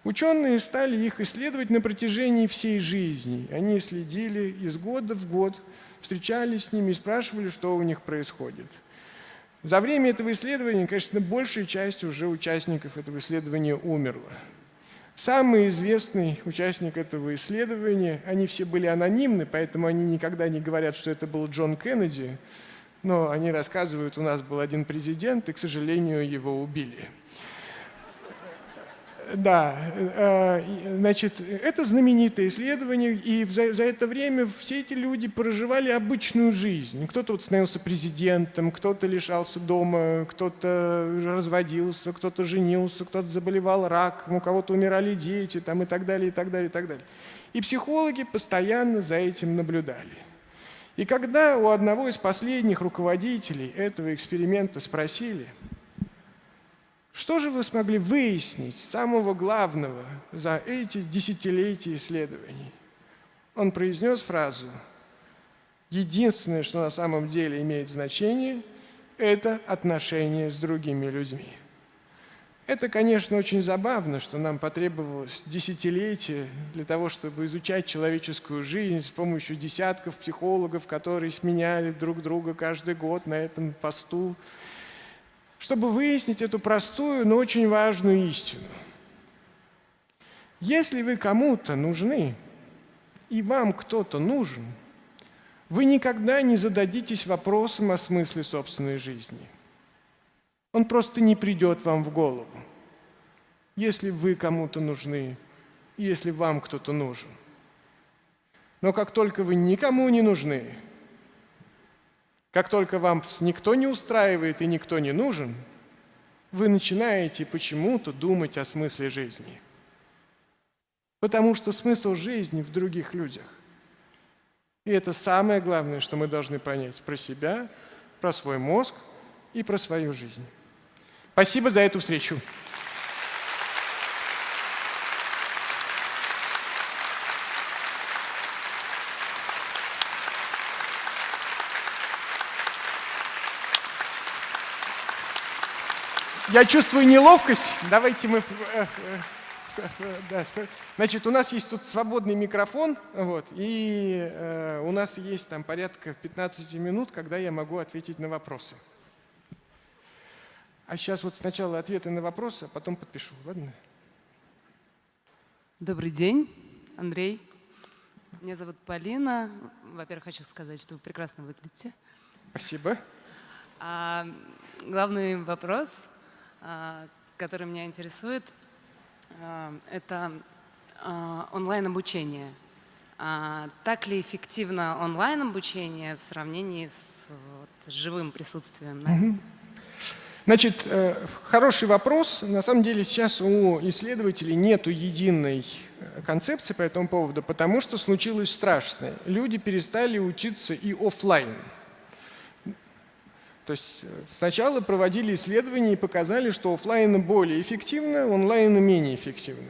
Ученые стали их исследовать на протяжении всей жизни. Они следили из года в год, встречались с ними и спрашивали, что у них происходит. За время этого исследования, конечно, большая часть уже участников этого исследования умерла. Самый известный участник этого исследования, они все были анонимны, поэтому они никогда не говорят, что это был Джон Кеннеди, но они рассказывают, у нас был один президент, и, к сожалению, его убили. Да, значит, это знаменитое исследование, и за это время все эти люди проживали обычную жизнь. Кто-то становился президентом, кто-то лишался дома, кто-то разводился, кто-то женился, кто-то заболевал раком, у кого-то умирали дети там, и так далее, и так далее, и так далее. И психологи постоянно за этим наблюдали. И когда у одного из последних руководителей этого эксперимента спросили, что же вы смогли выяснить самого главного за эти десятилетия исследований? Он произнес фразу: единственное, что на самом деле имеет значение, это отношения с другими людьми. Это, конечно, очень забавно, что нам потребовалось десятилетия для того, чтобы изучать человеческую жизнь с помощью десятков психологов, которые сменяли друг друга каждый год на этом посту, чтобы выяснить эту простую, но очень важную истину. Если вы кому-то нужны, и вам кто-то нужен, вы никогда не зададитесь вопросом о смысле собственной жизни. Он просто не придет вам в голову, если вы кому-то нужны, если вам кто-то нужен. Но как только вы никому не нужны, как только вам никто не устраивает и никто не нужен, вы начинаете почему-то думать о смысле жизни. Потому что смысл жизни в других людях. И это самое главное, что мы должны понять про себя, про свой мозг и про свою жизнь. Спасибо за эту встречу. Я чувствую неловкость. Давайте мы Да, значит, у нас есть тут свободный микрофон, вот, и у нас есть там порядка 15 минут, когда я могу ответить на вопросы. А сейчас вот сначала ответы на вопросы, а потом подпишу, ладно? Добрый день, Андрей. Меня зовут Полина. Во-первых, хочу сказать, что вы прекрасно выглядите. Спасибо. Главный вопрос, который меня интересует, это онлайн-обучение. Так ли эффективно онлайн-обучение в сравнении с живым присутствием? Значит, хороший вопрос. На самом деле сейчас у исследователей нет единой концепции по этому поводу, потому что случилось страшное. Люди перестали учиться и офлайн. То есть сначала проводили исследования и показали, что офлайн более эффективно, онлайн менее эффективно.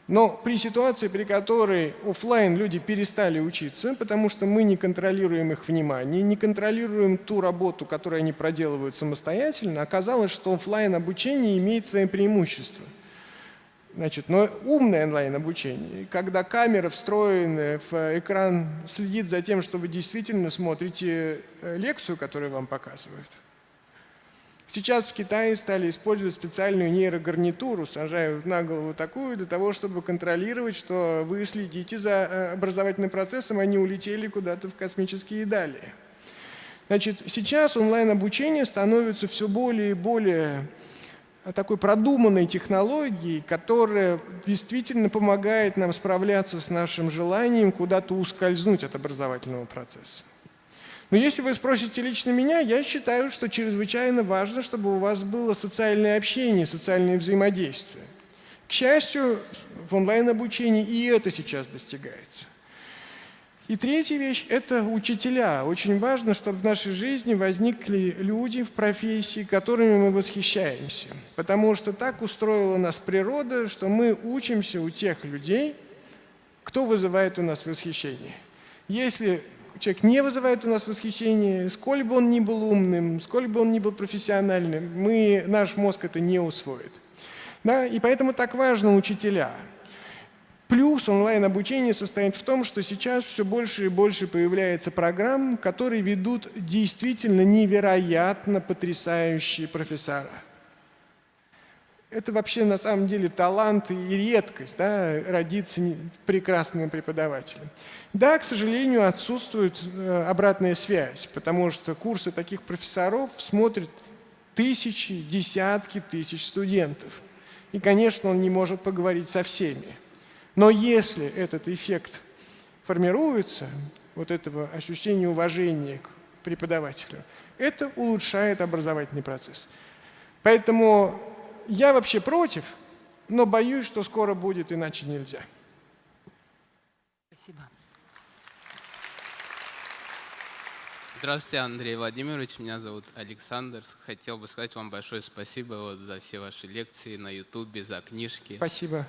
Но при ситуации, при которой офлайн люди перестали учиться, потому что мы не контролируем их внимание, не контролируем ту работу, которую они проделывают самостоятельно, оказалось, что офлайн обучение имеет свои преимущества. Значит, но умное онлайн-обучение, когда камера, встроенная в экран, следит за тем, что вы действительно смотрите лекцию, которую вам показывают. Сейчас в Китае стали использовать специальную нейрогарнитуру, сажают на голову такую, для того, чтобы контролировать, что вы следите за образовательным процессом, а не улетели куда-то в космические дали. Значит, сейчас онлайн-обучение становится все более и более такой продуманной технологией, которая действительно помогает нам справляться с нашим желанием куда-то ускользнуть от образовательного процесса. Но если вы спросите лично меня, я считаю, что чрезвычайно важно, чтобы у вас было социальное общение, социальное взаимодействие. К счастью, в онлайн-обучении и это сейчас достигается. И третья вещь – это учителя. Очень важно, чтобы в нашей жизни возникли люди в профессии, которыми мы восхищаемся. Потому что так устроила нас природа, что мы учимся у тех людей, кто вызывает у нас восхищение. Если человек не вызывает у нас восхищение, сколь бы он ни был умным, сколь бы он ни был профессиональным, наш мозг это не усвоит. Да? И поэтому так важно учителя. Плюс онлайн-обучение состоит в том, что сейчас все больше и больше появляется программ, которые ведут действительно невероятно потрясающие профессора. Это вообще на самом деле талант и редкость, да, родиться прекрасным преподавателем. Да, к сожалению, отсутствует обратная связь, потому что курсы таких профессоров смотрят тысячи, десятки тысяч студентов. И, конечно, он не может поговорить со всеми. Но если этот эффект формируется, вот этого ощущения уважения к преподавателю, это улучшает образовательный процесс. Поэтому я вообще против, но боюсь, что скоро будет, иначе нельзя. Спасибо. Здравствуйте, Андрей Владимирович. Меня зовут Александр. Хотел бы сказать вам большое спасибо за все ваши лекции на Ютубе, за книжки. Спасибо.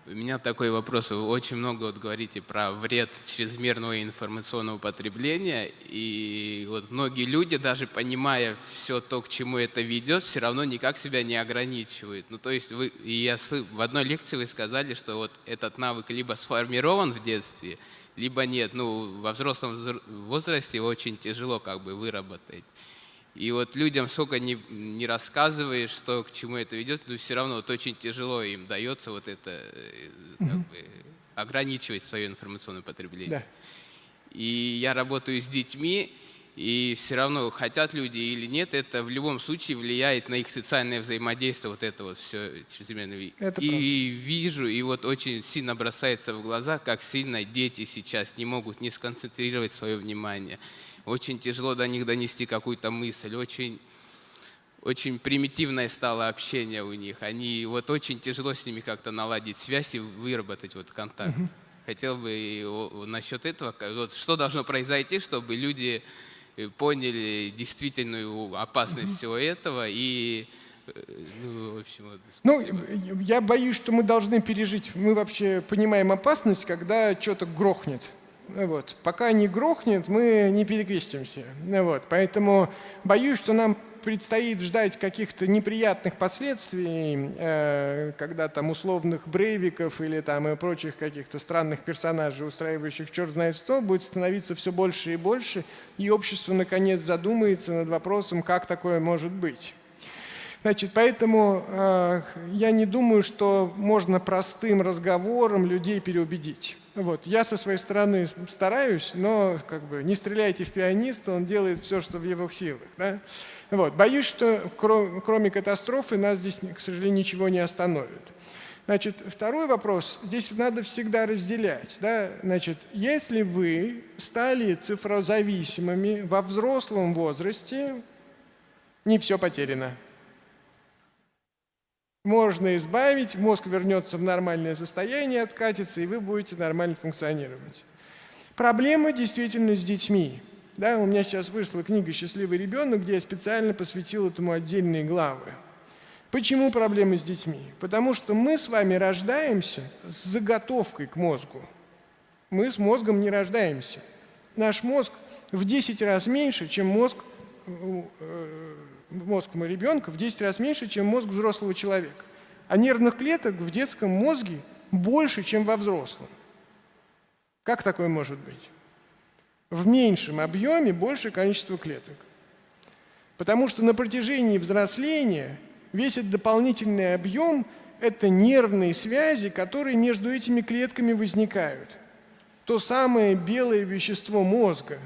У меня такой вопрос. Вы очень много говорите про вред чрезмерного информационного потребления. И многие люди, даже понимая все то, к чему это ведет, все равно никак себя не ограничивают. То есть в одной лекции вы сказали, что этот навык либо сформирован в детстве, либо нет. Во взрослом возрасте его очень тяжело выработать. И людям сколько не рассказываешь, что к чему это ведет, но все равно очень тяжело им дается ограничивать свое информационное потребление. Да. И я работаю с детьми, и все равно хотят люди или нет, это в любом случае влияет на их социальное взаимодействие, все чрезмерно. И вижу, и очень сильно бросается в глаза, как сильно дети сейчас не могут не сконцентрировать свое внимание. Очень тяжело до них донести какую-то мысль, очень примитивное стало общение у них. Очень тяжело с ними как-то наладить связь и выработать контакт. Хотел бы насчет этого, что должно произойти, чтобы люди поняли действительную опасность всего этого и я боюсь, что мы должны пережить. Мы вообще понимаем опасность, когда что-то грохнет. Пока не грохнет, мы не перекрестимся. Поэтому боюсь, что нам предстоит ждать каких-то неприятных последствий, когда там условных Брейвиков или там и прочих каких-то странных персонажей, устраивающих черт знает что, будет становиться все больше и больше, и общество наконец задумается над вопросом, как такое может быть. Значит, поэтому я не думаю, что можно простым разговором людей переубедить. Вот. Я со своей стороны стараюсь, но как бы не стреляйте в пианиста, он делает все, что в его силах. Да? Вот. Боюсь, что кроме катастрофы нас здесь, к сожалению, ничего не остановит. Значит, второй вопрос. Здесь надо всегда разделять. Да? Значит, если вы стали цифрозависимыми во взрослом возрасте, не все потеряно. Можно избавить, мозг вернется в нормальное состояние, откатится, и вы будете нормально функционировать. Проблема действительно с детьми. Да, у меня сейчас вышла книга «Счастливый ребенок», где я специально посвятил этому отдельные главы. Почему проблема с детьми? Потому что мы с вами рождаемся с заготовкой к мозгу. Мы с мозгом не рождаемся. Наш мозг в 10 раз меньше, чем мозг ребенка, в 10 раз меньше, чем мозг взрослого человека. А нервных клеток в детском мозге больше, чем во взрослом. Как такое может быть? В меньшем объеме большее количество клеток. Потому что на протяжении взросления весь этот дополнительный объем – это нервные связи, которые между этими клетками возникают. То самое белое вещество мозга,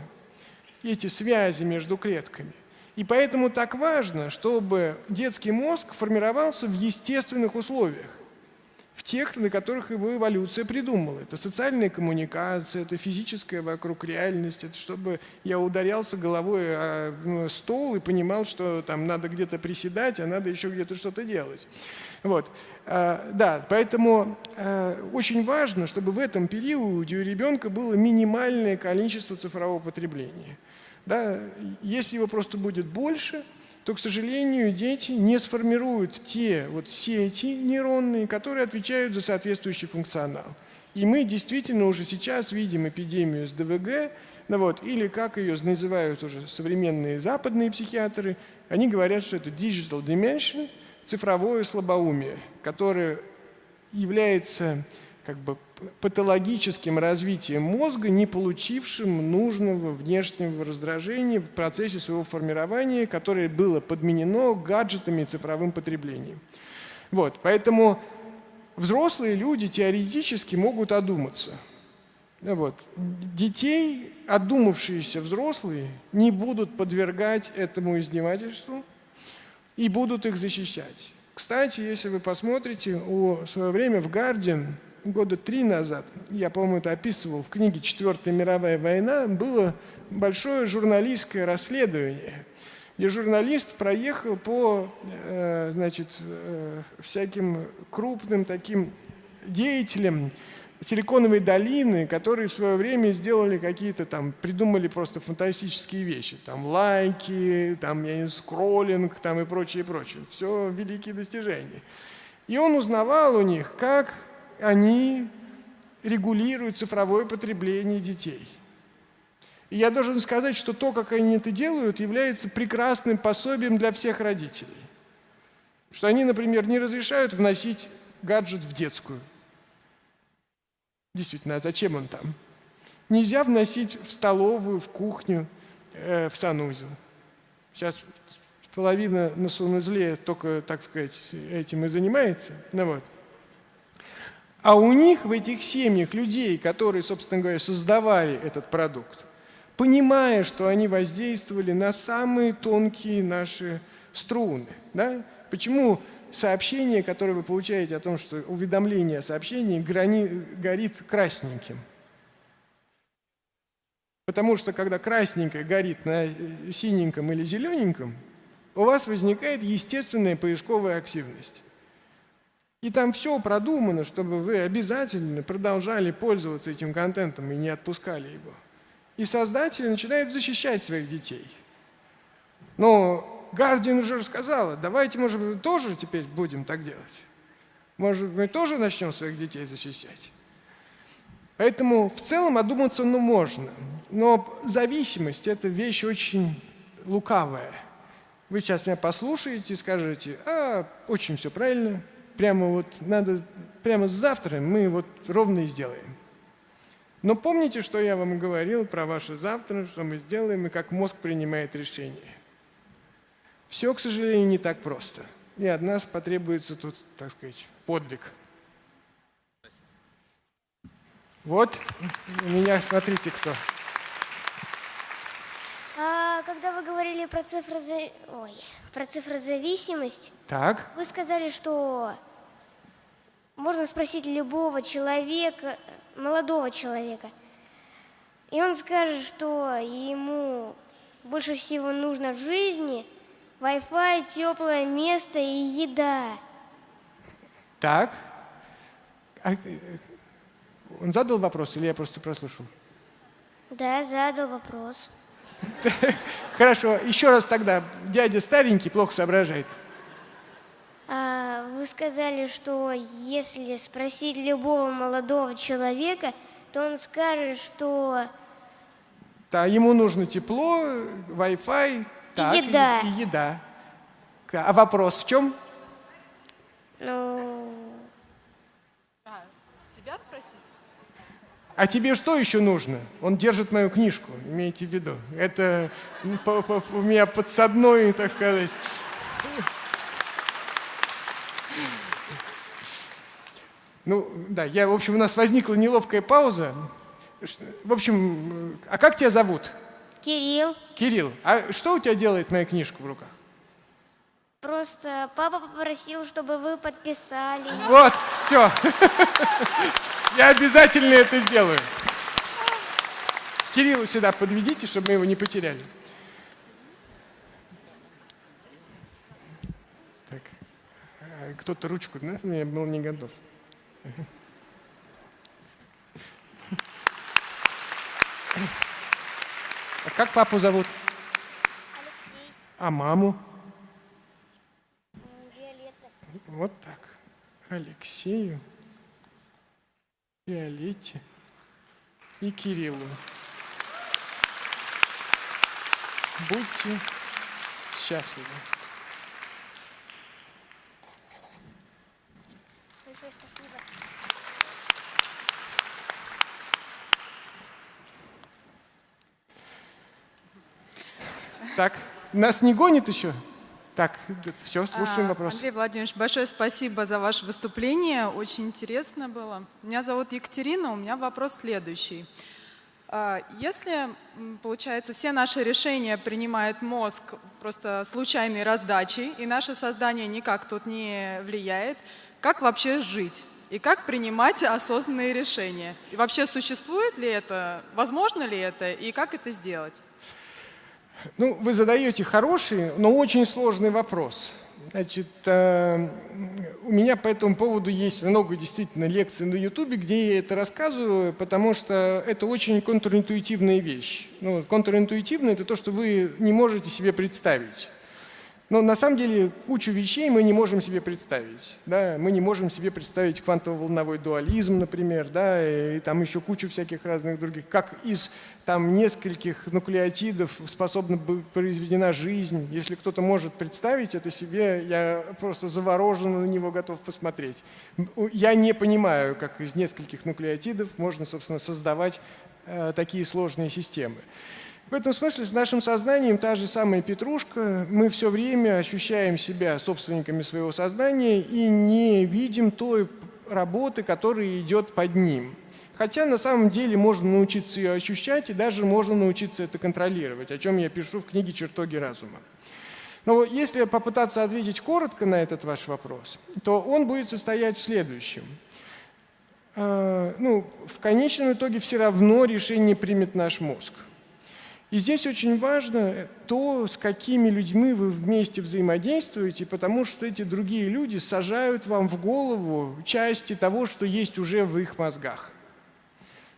эти связи между клетками. И поэтому так важно, чтобы детский мозг формировался в естественных условиях, в тех, для которых его эволюция придумала. Это социальная коммуникация, это физическая вокруг реальность, это чтобы я ударялся головой о стол и понимал, что там надо где-то приседать, а надо еще где-то что-то делать. Вот. Да, поэтому очень важно, чтобы в этом периоде у ребенка было минимальное количество цифрового потребления. Да, если его просто будет больше, то, к сожалению, дети не сформируют те вот сети нейронные, которые отвечают за соответствующий функционал. И мы действительно уже сейчас видим эпидемию СДВГ, ну вот, или как ее называют уже современные западные психиатры, они говорят, что это digital dementia, цифровое слабоумие, которое является как бы патологическим развитием мозга, не получившим нужного внешнего раздражения в процессе своего формирования, которое было подменено гаджетами и цифровым потреблением. Вот, поэтому взрослые люди теоретически могут одуматься. Вот. Детей, одумавшиеся взрослые, не будут подвергать этому издевательству и будут их защищать. Кстати, если вы посмотрите, в свое время в Guardian года 3 назад, я, по-моему, это описывал в книге «Четвертая мировая война», было большое журналистское расследование, где журналист проехал по всяким крупным таким деятелям Силиконовой долины, которые в свое время сделали какие-то там, придумали просто фантастические вещи. Там лайки, там, скроллинг, там и прочее, прочее. Все великие достижения. И он узнавал у них, как они регулируют цифровое потребление детей. И я должен сказать, что то, как они это делают, является прекрасным пособием для всех родителей. Что они, например, не разрешают вносить гаджет в детскую. Действительно, а зачем он там? Нельзя вносить в столовую, в кухню, в санузел. Сейчас половина на санузле только, так сказать, этим и занимается. Ну, вот. А у них, в этих семьях, людей, которые, собственно говоря, создавали этот продукт, понимая, что они воздействовали на самые тонкие наши струны. Да? Почему сообщение, которое вы получаете о том, что уведомление о сообщении горит красненьким? Потому что, когда красненькое горит на синеньком или зелененьком, у вас возникает естественная поисковая активность. И там все продумано, чтобы вы обязательно продолжали пользоваться этим контентом и не отпускали его. И создатели начинают защищать своих детей. Но Guardian уже рассказала, давайте, может быть, тоже теперь будем так делать. Может, мы тоже начнем своих детей защищать. Поэтому в целом одуматься можно. Но зависимость – это вещь очень лукавая. Вы сейчас меня послушаете и скажете: очень все правильно, прямо вот надо, прямо завтра мы вот ровно и сделаем. Но помните, что я вам говорил про ваше завтра, что мы сделаем и как мозг принимает решение. Все, к сожалению, не так просто. И от нас потребуется тут, так сказать, подвиг. Вот у меня, смотрите, кто. Когда вы говорили про цифрозависимость, Так, вы сказали, что можно спросить любого человека, молодого человека, и он скажет, что ему больше всего нужно в жизни Wi-Fi, теплое место и еда. так. Он задал вопрос или я просто прослушал? Да, задал вопрос. Хорошо, еще раз тогда. Дядя старенький, плохо соображает. Вы сказали, что если спросить любого молодого человека, то он скажет, что Да, ему нужно тепло, Wi-Fi, так, еда. и еда. А вопрос в чем? Тебя спросить? А тебе что еще нужно? Он держит мою книжку, имейте в виду. Это у меня подсадной, так сказать. Ну, да, в общем, у нас возникла неловкая пауза. В общем, а как тебя зовут? Кирилл. Кирилл. А что у тебя делает моя книжка в руках? Просто папа попросил, чтобы вы подписали. Вот, все. Я обязательно это сделаю. Кириллу сюда подведите, чтобы мы его не потеряли. Так. Кто-то ручку, да? Я был не готов. А как папу зовут? Алексей. А маму? Виолетта. Вот так. Алексею, Виолетте и Кириллу. Будьте счастливы. Большое спасибо. Так, нас не гонит еще? Так, все, слушаем вопрос. Андрей Владимирович, большое спасибо за ваше выступление. Очень интересно было. Меня зовут Екатерина, у меня вопрос следующий. Если, получается, все наши решения принимает мозг просто случайной раздачей, и наше сознание никак тут не влияет, как вообще жить? И как принимать осознанные решения? И вообще существует ли это, возможно ли это, и как это сделать? Ну, вы задаете хороший, но очень сложный вопрос. Значит, у меня по этому поводу есть много действительно лекций на Ютубе, где я это рассказываю, потому что это очень контринтуитивная вещь. Ну, контринтуитивно – это то, что вы не можете себе представить. Но на самом деле кучу вещей мы не можем себе представить. Да? Мы не можем себе представить квантово-волновой дуализм, например, да? И там еще кучу всяких разных других. Как из там, нескольких нуклеотидов способна быть произведена жизнь. Если кто-то может представить это себе, я просто завороженно на него готов посмотреть. Я не понимаю, как из нескольких нуклеотидов можно, собственно, создавать такие сложные системы. В этом смысле с нашим сознанием та же самая петрушка. Мы все время ощущаем себя собственниками своего сознания и не видим той работы, которая идет под ним. Хотя на самом деле можно научиться ее ощущать и даже можно научиться это контролировать, о чем я пишу в книге «Чертоги разума». Но если попытаться ответить коротко на этот ваш вопрос, то он будет состоять в следующем. В конечном итоге все равно решение примет наш мозг. И здесь очень важно то, с какими людьми вы вместе взаимодействуете, потому что эти другие люди сажают вам в голову части того, что есть уже в их мозгах.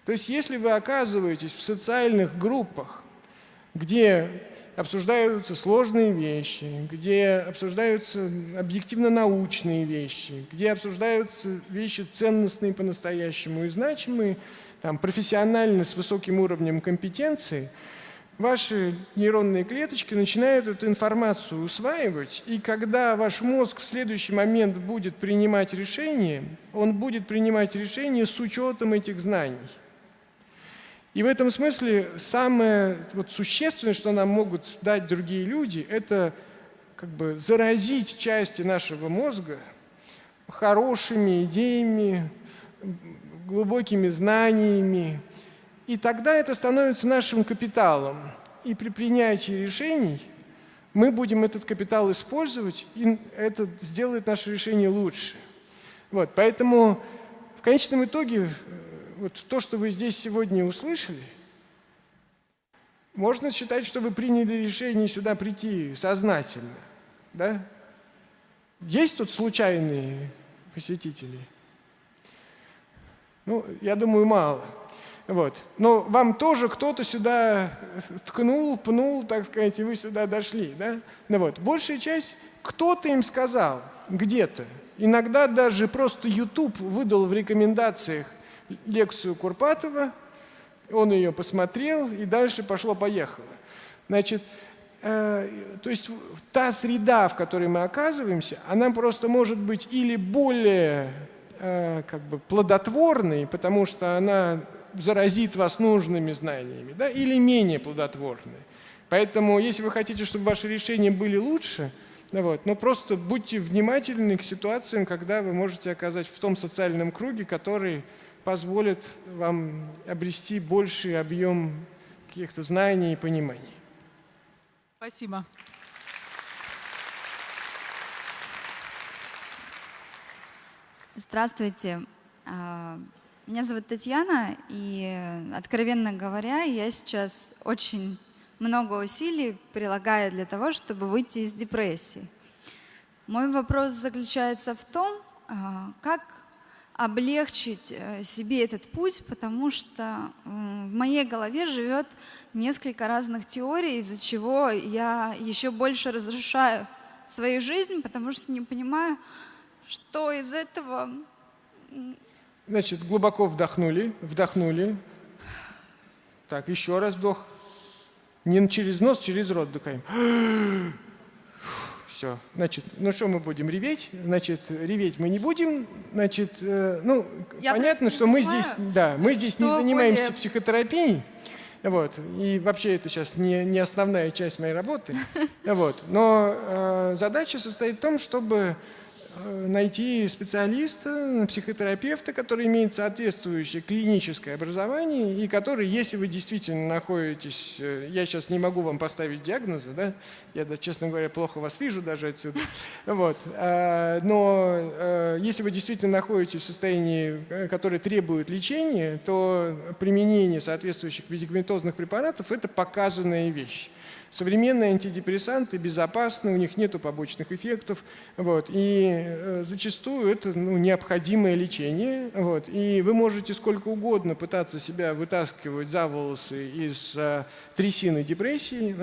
То есть если вы оказываетесь в социальных группах, где обсуждаются сложные вещи, где обсуждаются объективно-научные вещи, где обсуждаются вещи ценностные по-настоящему и значимые, там, профессионально с высоким уровнем компетенции, ваши нейронные клеточки начинают эту информацию усваивать, и когда ваш мозг в следующий момент будет принимать решение, он будет принимать решение с учетом этих знаний. И в этом смысле самое существенное, что нам могут дать другие люди, это как бы заразить части нашего мозга хорошими идеями, глубокими знаниями. И тогда это становится нашим капиталом. И при принятии решений мы будем этот капитал использовать, и это сделает наше решение лучше. Поэтому в конечном итоге то, что вы здесь сегодня услышали, можно считать, что вы приняли решение сюда прийти сознательно. Да? Есть тут случайные посетители? Я думаю, мало. Но вам тоже кто-то сюда ткнул, пнул, так сказать, и вы сюда дошли. Да? Большая часть кто-то им сказал где-то. Иногда даже просто YouTube выдал в рекомендациях лекцию Курпатова, он ее посмотрел, и дальше пошло-поехало. Значит, то есть та среда, в которой мы оказываемся, она просто может быть или более плодотворной, потому что она заразит вас нужными знаниями, да, или менее плодотворной. Поэтому, если вы хотите, чтобы ваши решения были лучше, просто будьте внимательны к ситуациям, когда вы можете оказаться в том социальном круге, который позволит вам обрести больший объем каких-то знаний и пониманий. Спасибо. Здравствуйте. Меня зовут Татьяна, и, откровенно говоря, я сейчас очень много усилий прилагаю для того, чтобы выйти из депрессии. Мой вопрос заключается в том, как облегчить себе этот путь, потому что в моей голове живет несколько разных теорий, из-за чего я еще больше разрушаю свою жизнь, потому что не понимаю, что из этого... Значит, глубоко вдохнули. Так, еще раз вдох. Не через нос, через рот вдыхаем. Все. Значит, что мы будем реветь? Значит, реветь мы не будем. Значит, понятно, что мы здесь не занимаемся психотерапией. И вообще это сейчас не основная часть моей работы. Но задача состоит в том, чтобы найти специалиста, психотерапевта, который имеет соответствующее клиническое образование и который, если вы действительно находитесь, я сейчас не могу вам поставить диагноза, да, я, честно говоря, плохо вас вижу даже отсюда, но если вы действительно находитесь в состоянии, которое требует лечения, то применение соответствующих медикаментозных препаратов – это показанная вещь. Современные антидепрессанты безопасны, у них нет побочных эффектов, и зачастую это необходимое лечение. И вы можете сколько угодно пытаться себя вытаскивать за волосы из трясины депрессии.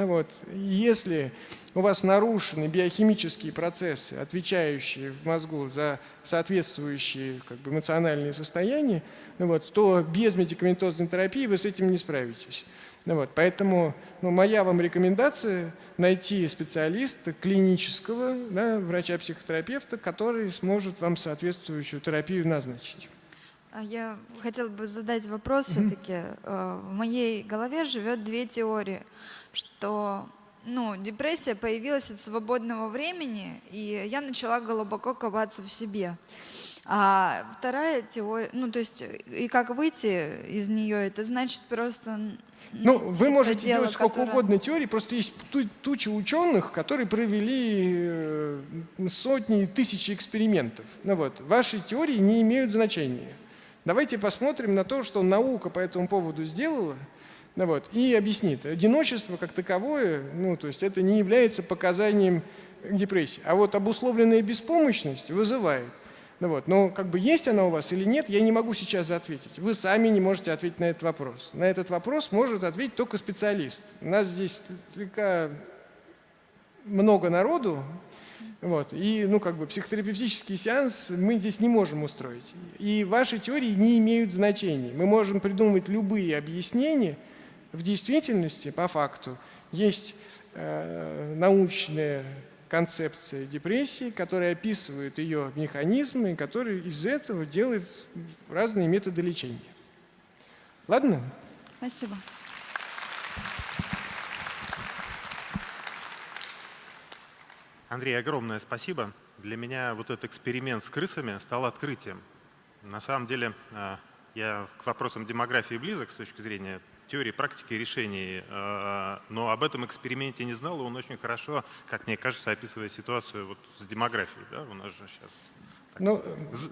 Если у вас нарушены биохимические процессы, отвечающие в мозгу за соответствующие эмоциональные состояния, то без медикаментозной терапии вы с этим не справитесь. Поэтому моя вам рекомендация – найти специалиста клинического, врача-психотерапевта, который сможет вам соответствующую терапию назначить. Я хотела бы задать вопрос все-таки. В моей голове живет две теории, что депрессия появилась от свободного времени, и я начала глубоко копаться в себе. А вторая теория, то есть, и как выйти из нее, это значит просто... вы можете делать сколько угодно теорий, просто есть туча ученых, которые провели сотни, тысячи экспериментов. Ваши теории не имеют значения. Давайте посмотрим на то, что наука по этому поводу сделала, и объяснит. Одиночество как таковое, то есть это не является показанием депрессии. А обусловленная беспомощность вызывает. Но есть она у вас или нет, я не могу сейчас ответить. Вы сами не можете ответить на этот вопрос. На этот вопрос может ответить только специалист. У нас здесь слегка много народу, и психотерапевтический сеанс мы здесь не можем устроить. И ваши теории не имеют значения. Мы можем придумывать любые объяснения, В действительности, по факту, есть научная концепция депрессии, которая описывает ее механизмы, и которая из этого делает разные методы лечения. Ладно? Спасибо. Андрей, огромное спасибо. Для меня вот этот эксперимент с крысами стал открытием. На самом деле, я к вопросам демографии близок с точки зрения теории, практики, решений, но об этом эксперименте не знал, и он очень хорошо, как мне кажется, описывает ситуацию вот с демографией. Да? У нас же сейчас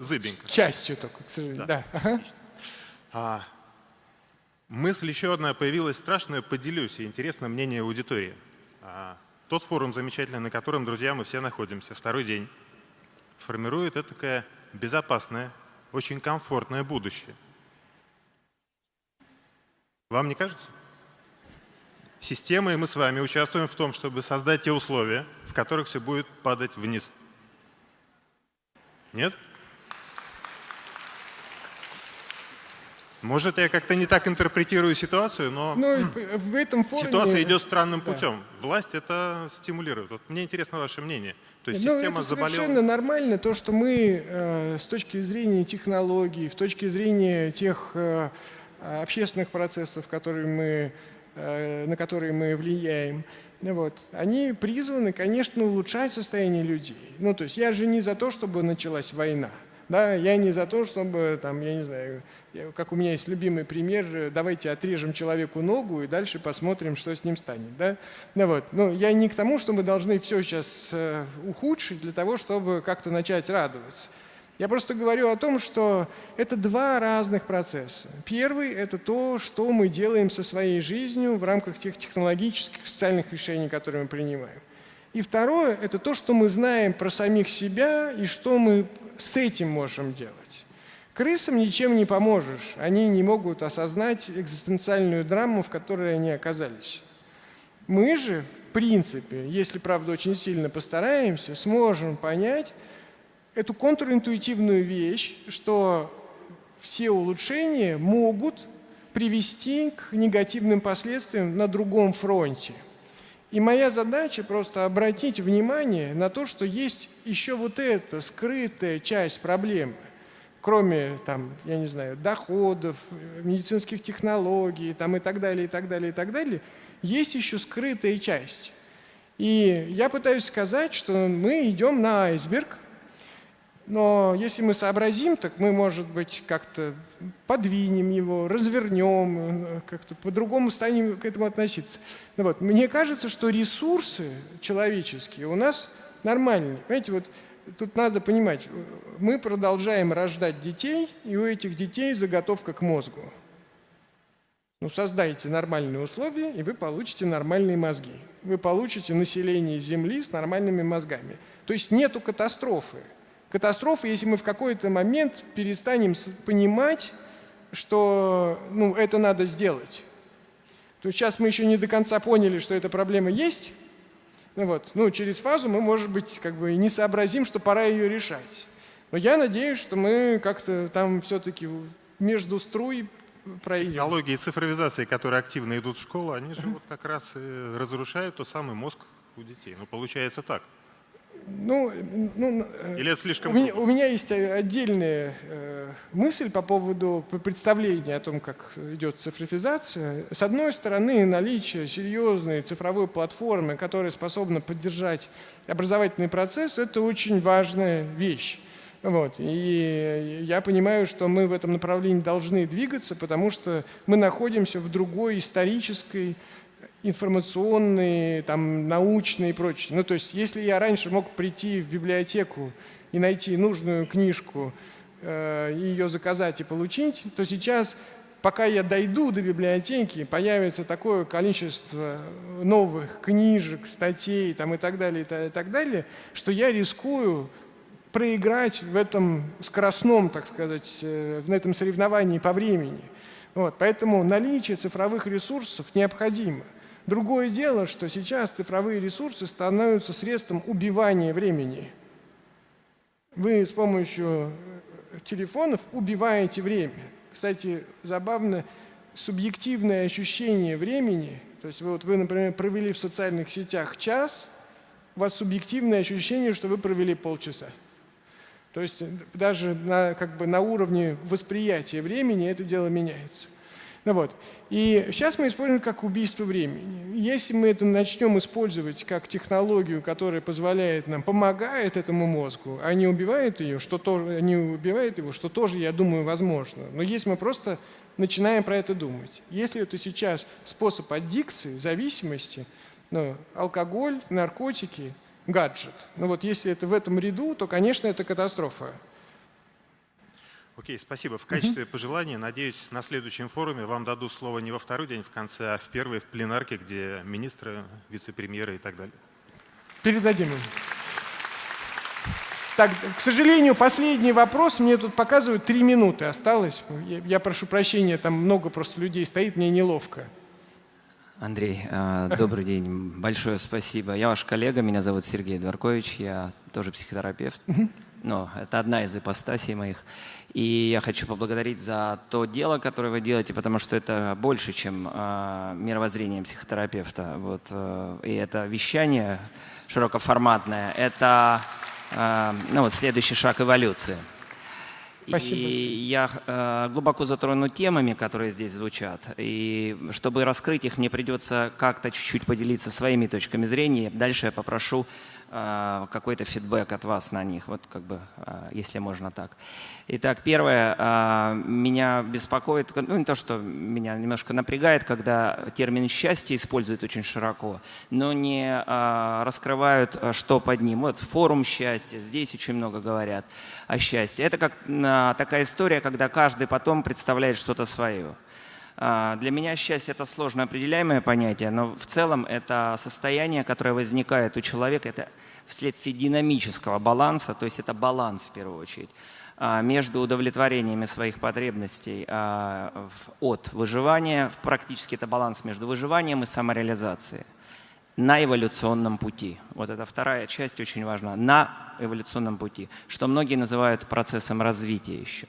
зыбенько. Частью только, к сожалению. Да. Ага. Мысль еще одна появилась страшная, поделюсь, и интересно мнение аудитории. Тот форум замечательный, на котором, друзья, мы все находимся, второй день, формирует это такое безопасное, очень комфортное будущее. Вам не кажется? Система и мы с вами участвуем в том, чтобы создать те условия, в которых все будет падать вниз. Нет? Может, я как-то не так интерпретирую ситуацию, но в этом форуме... ситуация идет странным путем. Власть это стимулирует. Вот мне интересно ваше мнение. То есть система это заболела... совершенно нормально, то, что мы с точки зрения технологий, с точки зрения тех общественных процессов, на которые мы влияем, они призваны, конечно, улучшать состояние людей. То есть я же не за то, чтобы началась война. Да, я не за то, чтобы, я не знаю, как у меня есть любимый пример, давайте отрежем человеку ногу и дальше посмотрим, что с ним станет. Да? Я не к тому, что мы должны все сейчас ухудшить для того, чтобы как-то начать радоваться. Я просто говорю о том, что это два разных процесса. Первый – это то, что мы делаем со своей жизнью в рамках тех технологических, социальных решений, которые мы принимаем. И второе – это то, что мы знаем про самих себя и что мы с этим можем делать. Крысам ничем не поможешь. Они не могут осознать экзистенциальную драму, в которой они оказались. Мы же, в принципе, если, правда, очень сильно постараемся, сможем понять эту контринтуитивную вещь, что все улучшения могут привести к негативным последствиям на другом фронте. И моя задача просто обратить внимание на то, что есть еще вот эта скрытая часть проблемы. Кроме, я не знаю, доходов, медицинских технологий и так далее, и так далее, и так далее, есть еще скрытая часть. И я пытаюсь сказать, что мы идем на айсберг, но если мы сообразим, так мы, может быть, как-то подвинем его, развернем, как-то по-другому станем к этому относиться. Мне кажется, что ресурсы человеческие у нас нормальные. Понимаете, тут надо понимать, мы продолжаем рождать детей, и у этих детей заготовка к мозгу. Создайте нормальные условия, и вы получите нормальные мозги. Вы получите население Земли с нормальными мозгами. То есть нету катастрофы. Катастрофа, если мы в какой-то момент перестанем понимать, что это надо сделать. То есть сейчас мы еще не до конца поняли, что эта проблема есть. Через фазу мы, может быть, не сообразим, что пора ее решать. Но я надеюсь, что мы как-то там все-таки между струй пройдем. Технологии цифровизации, которые активно идут в школу, они же как раз и разрушают тот самый мозг у детей. Получается так. Или это слишком у меня есть отдельная мысль по поводу представления о том, как идет цифровизация. С одной стороны, наличие серьезной цифровой платформы, которая способна поддержать образовательный процесс, это очень важная вещь. И я понимаю, что мы в этом направлении должны двигаться, потому что мы находимся в другой исторической, информационные, научные и прочее. То есть, если я раньше мог прийти в библиотеку и найти нужную книжку, ее заказать и получить, то сейчас, пока я дойду до библиотеки, появится такое количество новых книжек, статей и так далее, что я рискую проиграть в этом скоростном, так сказать, в этом соревновании по времени. Поэтому наличие цифровых ресурсов необходимо. Другое дело, что сейчас цифровые ресурсы становятся средством убивания времени. Вы с помощью телефонов убиваете время. Кстати, забавно, субъективное ощущение времени, то есть вы, например, провели в социальных сетях час, у вас субъективное ощущение, что вы провели полчаса. То есть даже на уровне восприятия времени это дело меняется. Ну вот. И сейчас мы используем как убийство времени. Если мы это начнем использовать как технологию, которая позволяет нам, помогает этому мозгу, а не убивает его, что тоже, я думаю, возможно. Но если мы просто начинаем про это думать. Если это сейчас способ аддикции, зависимости, алкоголь, наркотики, гаджет. Ну вот если это в этом ряду, то, конечно, это катастрофа. Окей, спасибо. В качестве пожелания, надеюсь, на следующем форуме вам дадут слово не во второй день в конце, а в первый, в пленарке, где министры, вице-премьеры и так далее. Передадим им. Так, к сожалению, последний вопрос. Мне тут показывают 3 минуты осталось. Я прошу прощения, там много просто людей стоит, мне неловко. Андрей, добрый день. Большое спасибо. Я ваш коллега, меня зовут Сергей Дворкович, я тоже психотерапевт. Но это одна из ипостасей моих. И я хочу поблагодарить за то дело, которое вы делаете, потому что это больше, чем мировоззрение психотерапевта. Вот, и это вещание широкоформатное, это следующий шаг эволюции. Спасибо. И я глубоко затрону темами, которые здесь звучат. И чтобы раскрыть их, мне придется как-то чуть-чуть поделиться своими точками зрения. Дальше я попрошу какой-то фидбэк от вас на них, вот если можно так. Итак, первое, меня беспокоит, не то, что меня немножко напрягает, когда термин «счастье» используют очень широко, но не раскрывают, что под ним. Вот форум счастья, здесь очень много говорят о счастье. Это как такая история, когда каждый потом представляет что-то свое. Для меня счастье – это сложно определяемое понятие, но в целом это состояние, которое возникает у человека, это вследствие динамического баланса, то есть это баланс в первую очередь, между удовлетворениями своих потребностей от выживания, практически это баланс между выживанием и самореализацией на эволюционном пути. Вот эта вторая часть очень важна, на эволюционном пути, что многие называют процессом развития еще.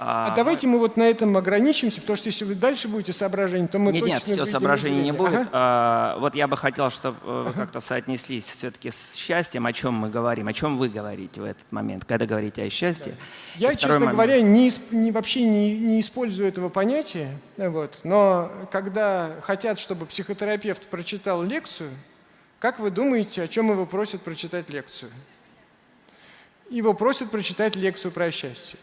Давайте мы вот на этом ограничимся, потому что если вы дальше будете соображения, то мы точно... Нет, все соображений не будет. Вот я бы хотел, чтобы вы как-то соотнеслись все-таки с счастьем, о чем мы говорим, о чем вы говорите в этот момент, когда говорите о счастье. Я, честно говоря, вообще не использую этого понятия, но когда хотят, чтобы психотерапевт прочитал лекцию, как вы думаете, о чем его просят прочитать лекцию? Его просят прочитать лекцию про счастье.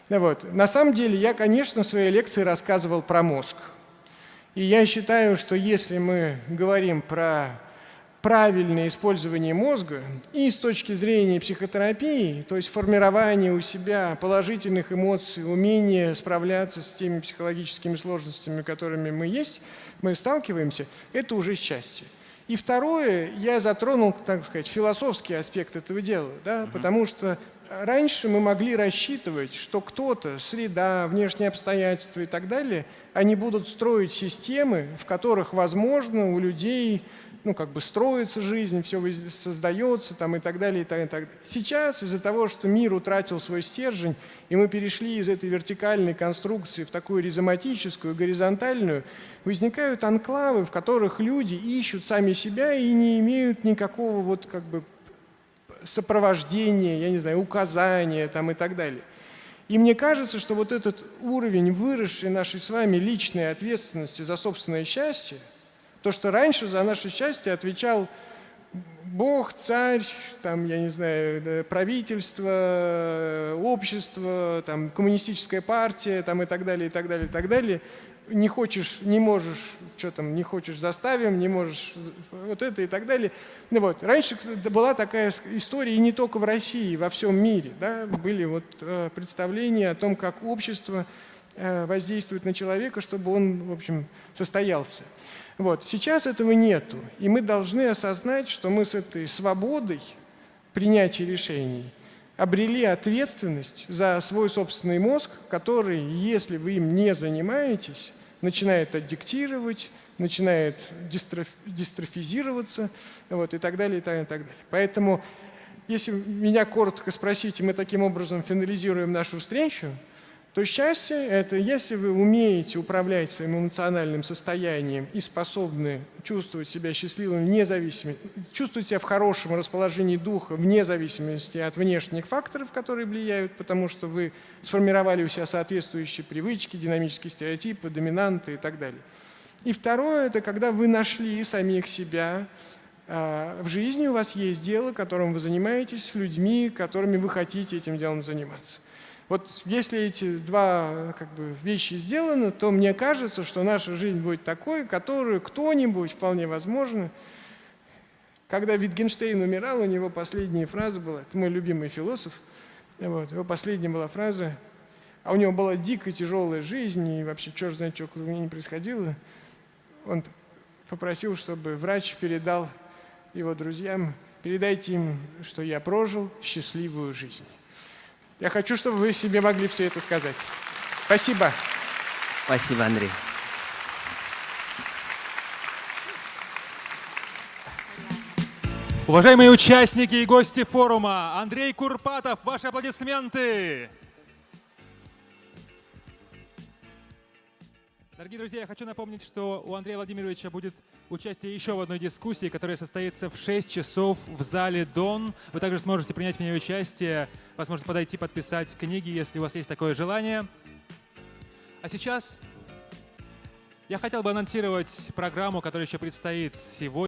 На самом деле я, конечно, в своей лекции рассказывал про мозг. И я считаю, что если мы говорим про правильное использование мозга и с точки зрения психотерапии, то есть формирование у себя положительных эмоций, умение справляться с теми психологическими сложностями, которыми мы сталкиваемся, это уже счастье. И второе, я затронул, так сказать, философский аспект этого дела, потому что раньше мы могли рассчитывать, что кто-то, среда, внешние обстоятельства и так далее, они будут строить системы, в которых, возможно, у людей строится жизнь, все создается и так далее, и так далее. Сейчас из-за того, что мир утратил свой стержень, и мы перешли из этой вертикальной конструкции в такую ризоматическую, горизонтальную, возникают анклавы, в которых люди ищут сами себя и не имеют никакого сопровождения, я не знаю, указания и так далее. И мне кажется, что вот этот уровень выросшей нашей с вами личной ответственности за собственное счастье, то, что раньше за наше счастье отвечал Бог, царь, я не знаю, правительство, общество, коммунистическая партия и так далее, и так далее, и так далее. Не хочешь, не можешь, не хочешь, заставим, не можешь, вот это и так далее. Раньше была такая история, и не только в России, во всем мире, были представления о том, как общество воздействует на человека, чтобы он, в общем, состоялся. Сейчас этого нету, и мы должны осознать, что мы с этой свободой принятия решений обрели ответственность за свой собственный мозг, который, если вы им не занимаетесь, начинает аддиктировать, начинает дистрофизироваться и так далее, и так далее. Поэтому, если меня коротко спросите, мы таким образом финализируем нашу встречу, то счастье – это если вы умеете управлять своим эмоциональным состоянием и способны чувствовать себя счастливым, вне зависимости, чувствовать себя в хорошем расположении духа вне зависимости от внешних факторов, которые влияют, потому что вы сформировали у себя соответствующие привычки, динамические стереотипы, доминанты и так далее. И второе – это когда вы нашли самих себя, в жизни у вас есть дело, которым вы занимаетесь, с людьми, которыми вы хотите этим делом заниматься. Вот если эти два вещи сделаны, то мне кажется, что наша жизнь будет такой, которую кто-нибудь, вполне возможно, когда Wittgenstein умирал, у него последняя фраза была, это мой любимый философ, его последняя была фраза, а у него была дикая тяжелая жизнь, и вообще черт знает, что у меня не происходило. Он попросил, чтобы врач передал его друзьям, передайте им, что я прожил счастливую жизнь. Я хочу, чтобы вы себе могли все это сказать. Спасибо. Спасибо, Андрей. Уважаемые участники и гости форума, Андрей Курпатов, ваши аплодисменты! Дорогие друзья, я хочу напомнить, что у Андрея Владимировича будет участие еще в одной дискуссии, которая состоится в 6 часов в зале «Дон». Вы также сможете принять в ней участие, возможно, подойти, подписать книги, если у вас есть такое желание. А сейчас я хотел бы анонсировать программу, которая еще предстоит сегодня.